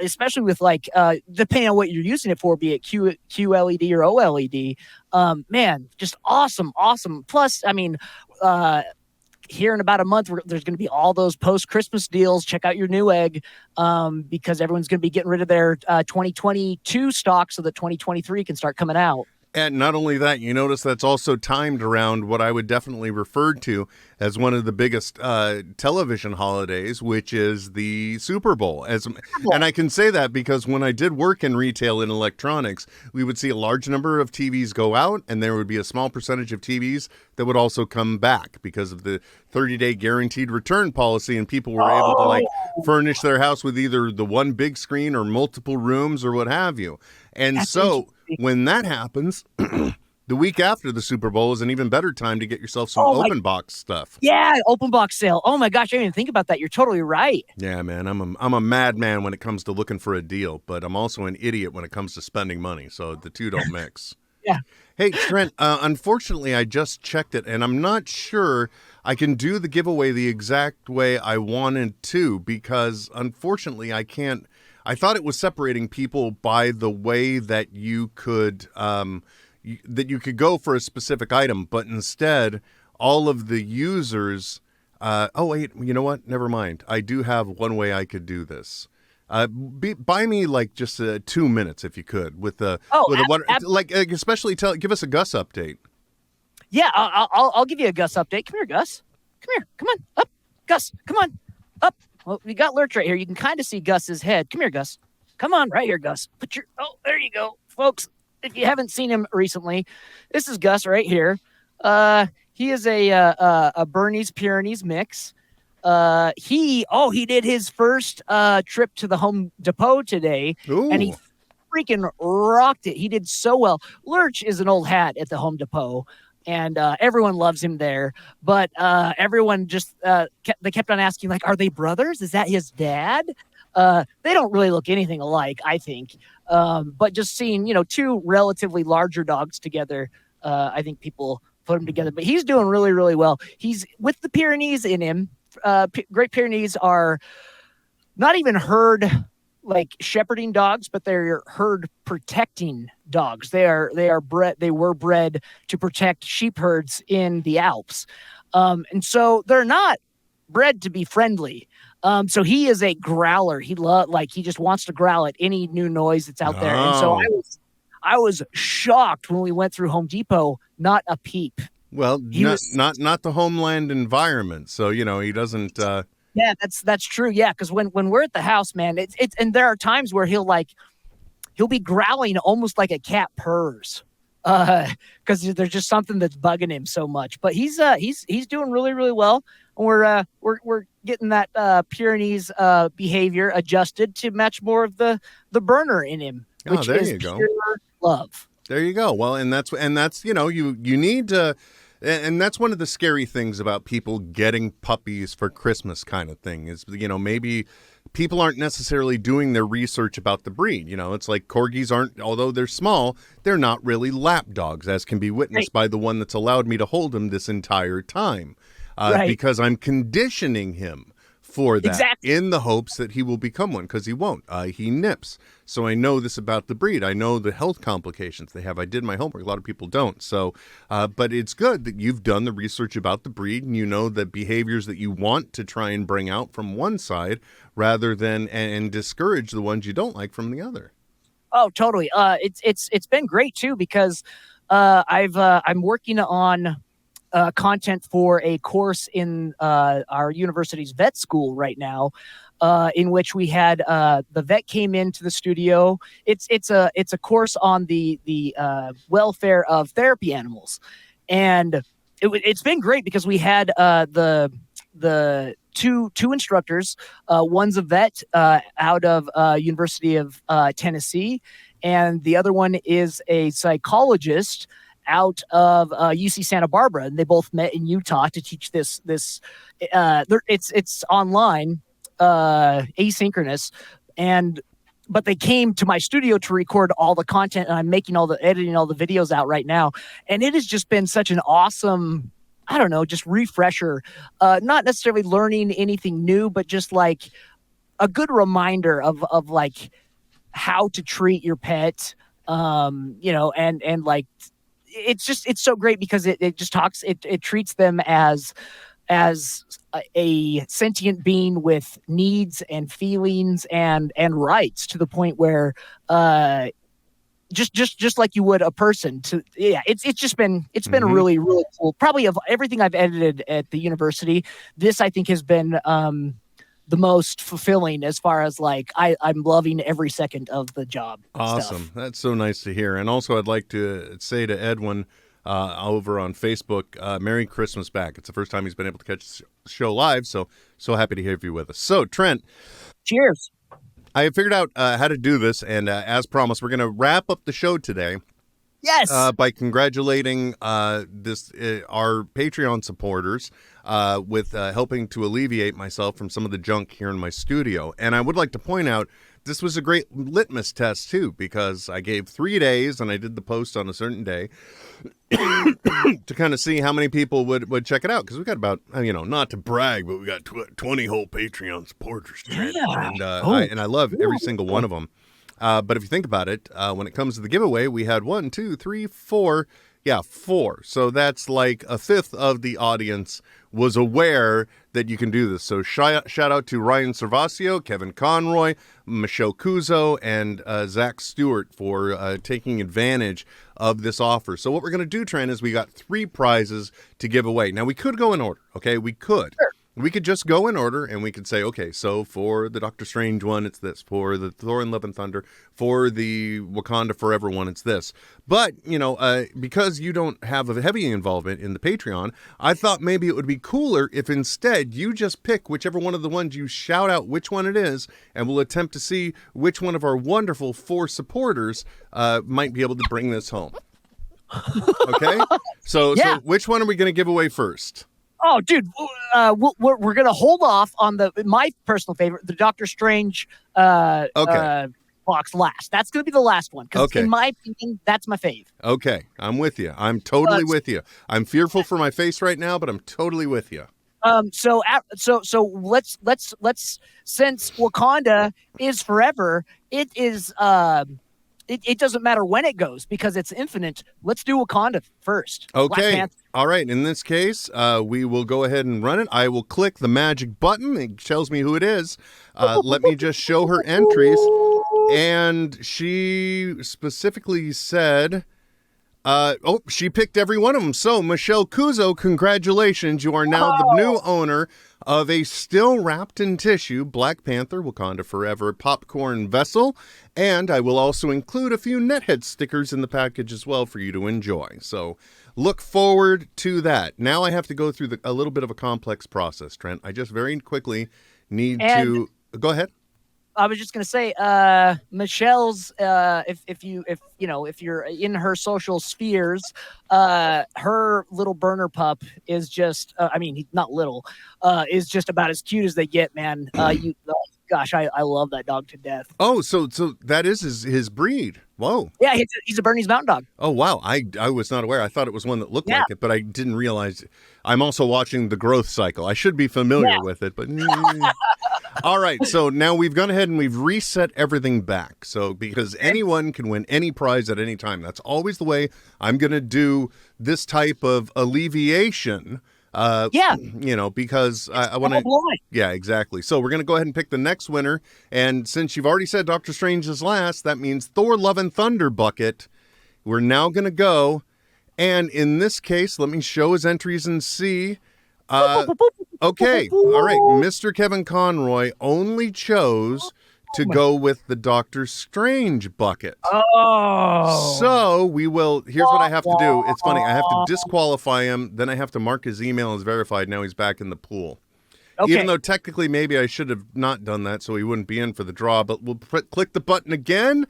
especially with like depending on what you're using it for, be it QLED or OLED. Man, just awesome. Plus, I mean, here in about a month, there's going to be all those post-Christmas deals. Check out your Newegg because everyone's going to be getting rid of their 2022 stock so that 2023 can start coming out. And not only that, you notice that's also timed around what I would definitely refer to as one of the biggest television holidays, which is the Super Bowl. And I can say that because when I did work in retail in electronics, we would see a large number of TVs go out, and there would be a small percentage of TVs that would also come back because of the 30-day guaranteed return policy, and people were able to like furnish their house with either the one big screen or multiple rooms or what have you. And when that happens, the week after the Super Bowl is an even better time to get yourself some open box stuff. Yeah, open box sale. Oh my gosh, I didn't even think about that. You're totally right. Yeah, man, I'm a madman when it comes to looking for a deal, but I'm also an idiot when it comes to spending money. So the two don't mix. Yeah. Hey, Trent, unfortunately, I just checked it, and I'm not sure I can do the giveaway the exact way I wanted to because, unfortunately, I can't. I thought it was separating people by the way that you could go for a specific item, but instead, all of the users Oh wait, you know what? Never mind. I do have one way I could do this. Buy me like just 2 minutes if you could with the one especially give us a Gus update. Yeah, I'll give you a Gus update. Come here, Gus. Come here. Come on up, Gus. Come on up. Well, we got Lurch right here. You can kind of see Gus's head. Come here, Gus. Come on, right here, Gus. There you go, folks. If you haven't seen him recently, this is Gus right here. He is a Bernese Pyrenees mix. He did his first trip to the Home Depot today. Ooh. And he freaking rocked it. He did so well. Lurch is an old hat at the Home Depot, and everyone loves him there. But everyone just kept on asking, like, are they brothers? Is that his dad? They don't really look anything alike, I think. But just seeing, two relatively larger dogs together, I think people put them together. But he's doing really, really well. He's with the Pyrenees in him. Great Pyrenees are not even herd like shepherding dogs, but they're herd protecting dogs. They were bred to protect sheep herds in the Alps. And so they're not bred to be friendly. So he is a growler. He just wants to growl at any new noise that's out there. And so I was shocked when we went through Home Depot, not a peep. Well, not the homeland environment. So, he doesn't. Yeah, that's true. Yeah, because when we're at the house, man, it's and there are times where he'll be growling almost like a cat purrs, because there's just something that's bugging him so much. But he's doing really, really well. And we're getting that Pyrenees behavior adjusted to match more of the burner in him, which is pure love. There you go. Well, and that's you need to. And that's one of the scary things about people getting puppies for Christmas kind of thing is, maybe people aren't necessarily doing their research about the breed. It's like corgis aren't, although they're small, they're not really lap dogs, as can be witnessed by the one that's allowed me to hold him this entire time. Because I'm conditioning him for that in the hopes that he will become one, because he won't. He nips. So I know this about the breed. I know the health complications they have. I did my homework. A lot of people don't. So, but it's good that you've done the research about the breed and you know the behaviors that you want to try and bring out from one side rather than and discourage the ones you don't like from the other. Oh, totally. It's been great too, because I'm working on content for a course in our university's vet school right now, in which we had the vet came into the studio. It's a course on the welfare of therapy animals, and it's been great because we had the two instructors. One's a vet out of University of Tennessee, and the other one is a psychologist out of UC Santa Barbara, and they both met in Utah to teach this. It's online, asynchronous, but they came to my studio to record all the content, and I'm editing all the videos out right now, and it has just been such an awesome, I don't know, just refresher. Not necessarily learning anything new, but just like a good reminder of like how to treat your pet, and like. It's so great because it just talks, it treats them as a sentient being with needs and feelings and rights, to the point where just like you would a person. It's been really, really cool. Probably of everything I've edited at the university, this I think has been the most fulfilling, as far as like I'm loving every second of the job. Awesome. Stuff. That's so nice to hear. And also I'd like to say to Edwin over on Facebook, Merry Christmas back. It's the first time he's been able to catch the show live, so happy to have you with us. So Trent, cheers. I have figured out how to do this, and as promised, we're going to wrap up the show today. Yes. By congratulating our Patreon supporters with helping to alleviate myself from some of the junk here in my studio. And I would like to point out, this was a great litmus test, too, because I gave 3 days and I did the post on a certain day to kind of see how many people would check it out. Because we got about, not to brag, but we got 20 whole Patreon supporters. Yeah. And I love every single one of them. But if you think about it, when it comes to the giveaway, we had 4 Yeah, 4. So that's like a fifth of the audience was aware that you can do this. So shout out to Ryan Servasio, Kevin Conroy, Michelle Kuzo, and Zach Stewart for taking advantage of this offer. So what we're going to do, Trent, is we got 3 prizes to give away. Now, we could go in order, okay? We could. Sure. We could just go in order and we could say, okay, so for the Doctor Strange one, it's this. For the Thor and Love and Thunder, for the Wakanda Forever one, it's this. But, because you don't have a heavy involvement in the Patreon, I thought maybe it would be cooler if instead you just pick whichever one of the ones you shout out which one it is, and we'll attempt to see which one of our wonderful 4 supporters might be able to bring this home. Okay? So which one are we going to give away first? Oh, dude, we're gonna hold off on my personal favorite, the Doctor Strange box last. That's gonna be the last one because, in my opinion, that's my fave. Okay, I'm with you. I'm totally with you. I'm fearful for my face right now, but I'm totally with you. So let's since Wakanda is forever, it is it doesn't matter when it goes because it's infinite. Let's do Wakanda first. Okay. All right. In this case, we will go ahead and run it. I will click the magic button. It tells me who it is. Let me just show her entries. And she specifically said, she picked every one of them. So, Michelle Kuzo, congratulations. You are now the new owner of a still wrapped in tissue Black Panther Wakanda Forever popcorn vessel. And I will also include a few NetHeads stickers in the package as well for you to enjoy. So look forward to that. Now I have to go through a little bit of a complex process, Trent. I just very quickly need to... Go ahead. I was just gonna say, Michelle's. If you're in her social spheres, her little burner pup is just. He's not little. Is just about as cute as they get, man. Gosh, I love that dog to death. Oh, so that is his breed. Whoa. Yeah, he's a Bernese Mountain Dog. Oh, wow. I was not aware. I thought it was one that looked like it, but I didn't realize. I'm also watching the growth cycle. I should be familiar with it, but... All right, so now we've gone ahead and we've reset everything back. So because anyone can win any prize at any time. That's always the way I'm going to do this type of alleviation. Because I want to... Yeah, exactly. So we're going to go ahead and pick the next winner. And since you've already said Doctor Strange is last, that means Thor Love and Thunder bucket. We're now going to go. And in this case, let me show his entries and see... Okay. All right. Mr. Kevin Conroy only chose to go with the Doctor Strange bucket. Oh. So we will. Here's what I have to do. It's funny. I have to disqualify him. Then I have to mark his email as verified. Now he's back in the pool. Okay. Even though technically maybe I should have not done that so he wouldn't be in for the draw. But we'll click the button again.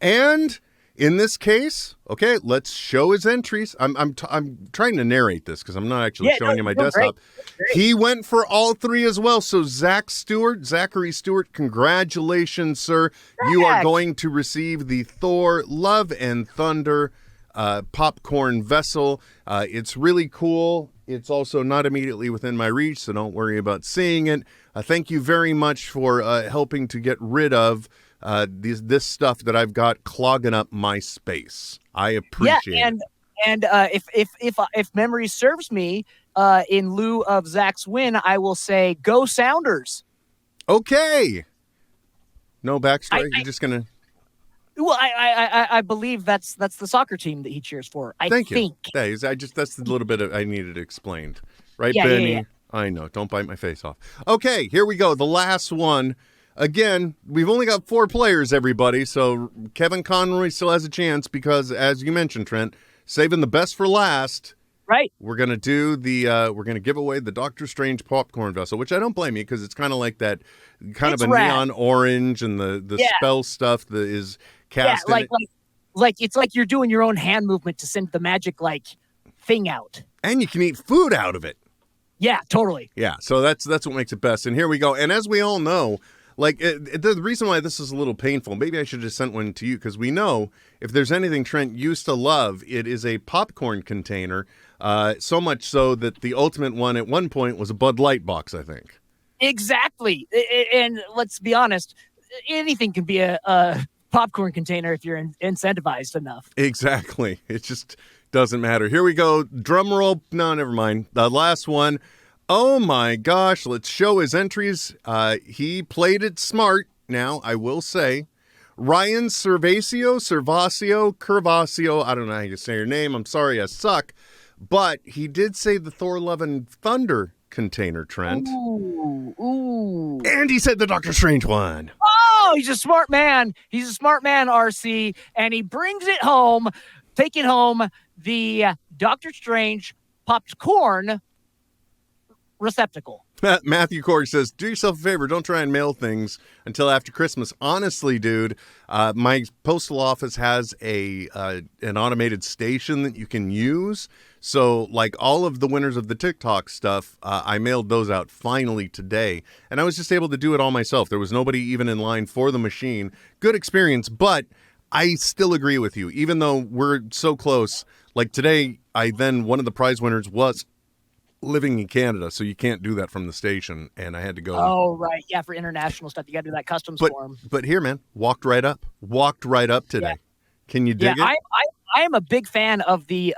And in this case, okay, let's show his entries. I'm trying to narrate this because I'm not actually showing you my desktop. Great. He went for all 3 as well. So Zachary Stewart, congratulations, sir. You are going to receive the Thor Love and Thunder popcorn vessel. It's really cool. It's also not immediately within my reach, so don't worry about seeing it. Thank you very much for helping to get rid of this stuff that I've got clogging up my space. I appreciate it. And if memory serves me, in lieu of Zach's win, I will say go Sounders. Okay. No backstory. You're just gonna. Well, I believe that's the soccer team that he cheers for. Thank you. That's the little bit I needed explained, right, Benny? Yeah. I know. Don't bite my face off. Okay, here we go. The last one. Again, we've only got 4 players, everybody, so Kevin Conroy still has a chance because, as you mentioned, Trent, saving the best for last. Right. We're gonna do we're gonna give away the Doctor Strange popcorn vessel, which I don't blame you because it's kind of like that, it's a rad. Neon orange and the spell stuff that is cast. Yeah, like it's like you're doing your own hand movement to send the magic thing out, and you can eat food out of it. Yeah, totally. Yeah, so that's what makes it best. And here we go. And as we all know. The reason why this is a little painful, maybe I should have sent one to you, because we know if there's anything Trent used to love, it is a popcorn container, so much so that the ultimate one at one point was a Bud Light box, I think. Exactly. And let's be honest, anything can be a popcorn container if you're incentivized enough. Exactly. It just Doesn't matter. Here we go. Drum roll. No, never mind. The last one. Oh my gosh. Let's show his entries. He played it smart. Now, I will say, Ryan Curvasio, I don't know how you say your name. I'm sorry, I suck. But he did say the Thor Love and Thunder container, Trent. Ooh. And he said the Doctor Strange one. Oh, he's a smart man. He's a smart man, RC. And he brings it home, taking home the Doctor Strange popped corn receptacle. Matthew Corey says, do yourself a favor. Don't try and mail things until after Christmas. Honestly, dude, my postal office has an automated station that you can use. So, like all of the winners of the TikTok stuff, I mailed those out finally today. And I was just able to do it all myself. There was nobody even in line for the machine. Good experience, but I still agree with you. Even though we're so close, like today, one of the prize winners was living in Canada, so you can't do that from the station, and I had to go. Oh, right. Yeah, for international stuff, you got to do that customs form. But here, man, walked right up today. Yeah. Can you dig it? I am a big fan of the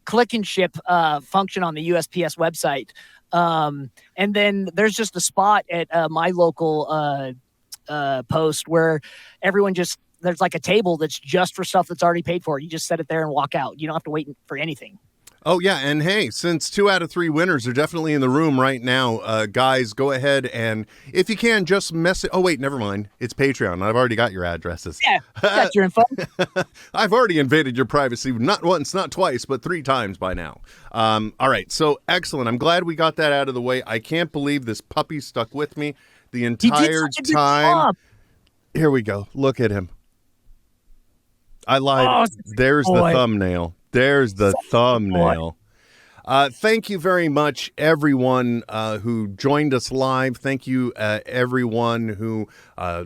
click and ship function on the USPS website. And then there's just a spot at my local post where everyone there's like a table that's just for stuff that's already paid for. You just set it there and walk out. You don't have to wait for anything. Oh, yeah. And hey, since 2 out of 3 winners are definitely in the room right now, guys, go ahead and if you can just message. Oh, wait, never mind. It's Patreon. I've already got your addresses. Yeah, got your info. I've already invaded your privacy, not once, not twice, but 3 times by now. All right. So excellent. I'm glad we got that out of the way. I can't believe this puppy stuck with me the entire time. Here we go. Look at him. I lied. Oh, there's the thumbnail. There's the thumbnail. Thank you very much, everyone who joined us live. Thank you, everyone who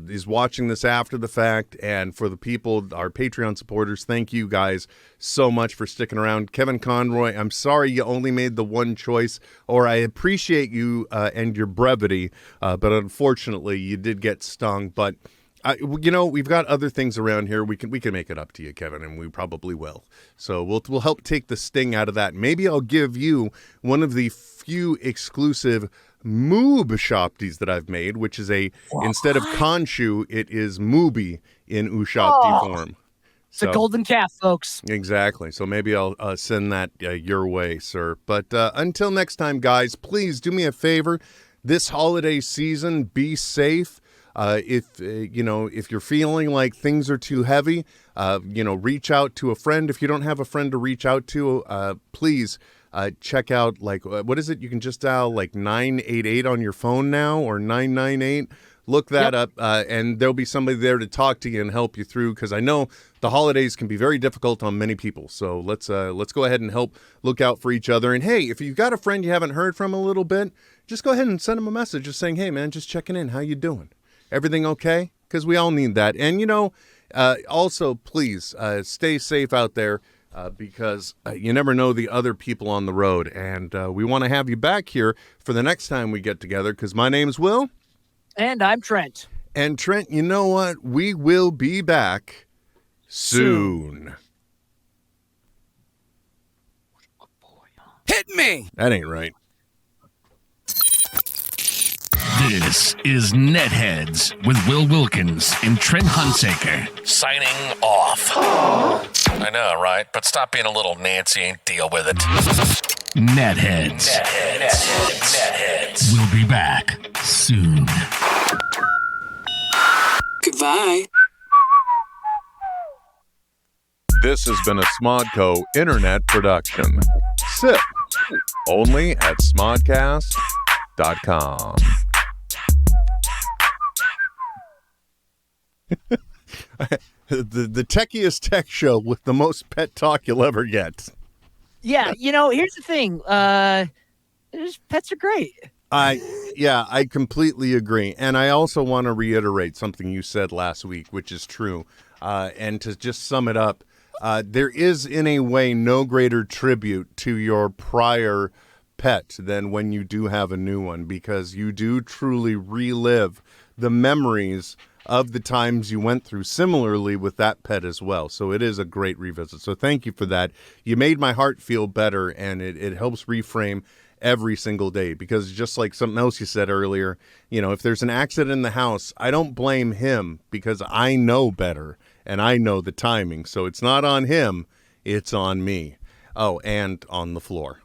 is watching this after the fact. And for the people, our Patreon supporters, thank you guys so much for sticking around. Kevin Conroy, I'm sorry you only made the one choice, or I appreciate you and your brevity, but unfortunately you did get stung. But we've got other things around here. We can make it up to you, Kevin, and we probably will. So we'll help take the sting out of that. Maybe I'll give you one of the few exclusive Moob Shopties that I've made, which is instead of Khonshu, it is Mooby in Ushopti form. It's a golden calf, folks. Exactly. So maybe I'll send that your way, sir. But until next time, guys, please do me a favor. This holiday season, be safe. If you're feeling like things are too heavy, reach out to a friend. If you don't have a friend to reach out to, please check out, what is it? You can just dial 988 on your phone now, or 998. Look that up, and there'll be somebody there to talk to you and help you through, because I know the holidays can be very difficult on many people. So let's go ahead and help look out for each other. And hey, if you've got a friend you haven't heard from a little bit, just go ahead and send them a message just saying, hey, man, just checking in. How you doing? Everything okay? Because we all need that. And, also, please stay safe out there because you never know the other people on the road. And we want to have you back here for the next time we get together, because my name's Will. And I'm Trent. And Trent, you know what? We will be back soon. Hit me! That ain't right. This is NetHeads with Will Wilkins and Trent Hunsaker. Signing off. I know, right? But stop being a little Nancy and deal with it. NetHeads. We'll be back soon. Goodbye. This has been a Smodco Internet production. SIP. Only at smodcast.com. the techiest tech show with the most pet talk you'll ever get. Yeah, here's the thing. Pets are great. I completely agree. And I also want to reiterate something you said last week, which is true. And to just sum it up, there is in a way no greater tribute to your prior pet than when you do have a new one, because you do truly relive the memories of the times you went through similarly with that pet as well. So it is a great revisit. So thank you for that. You made my heart feel better, and it helps reframe every single day, because just like something else you said earlier, if there's an accident in the house, I don't blame him because I know better and I know the timing. So it's not on him, it's on me. Oh, and on the floor.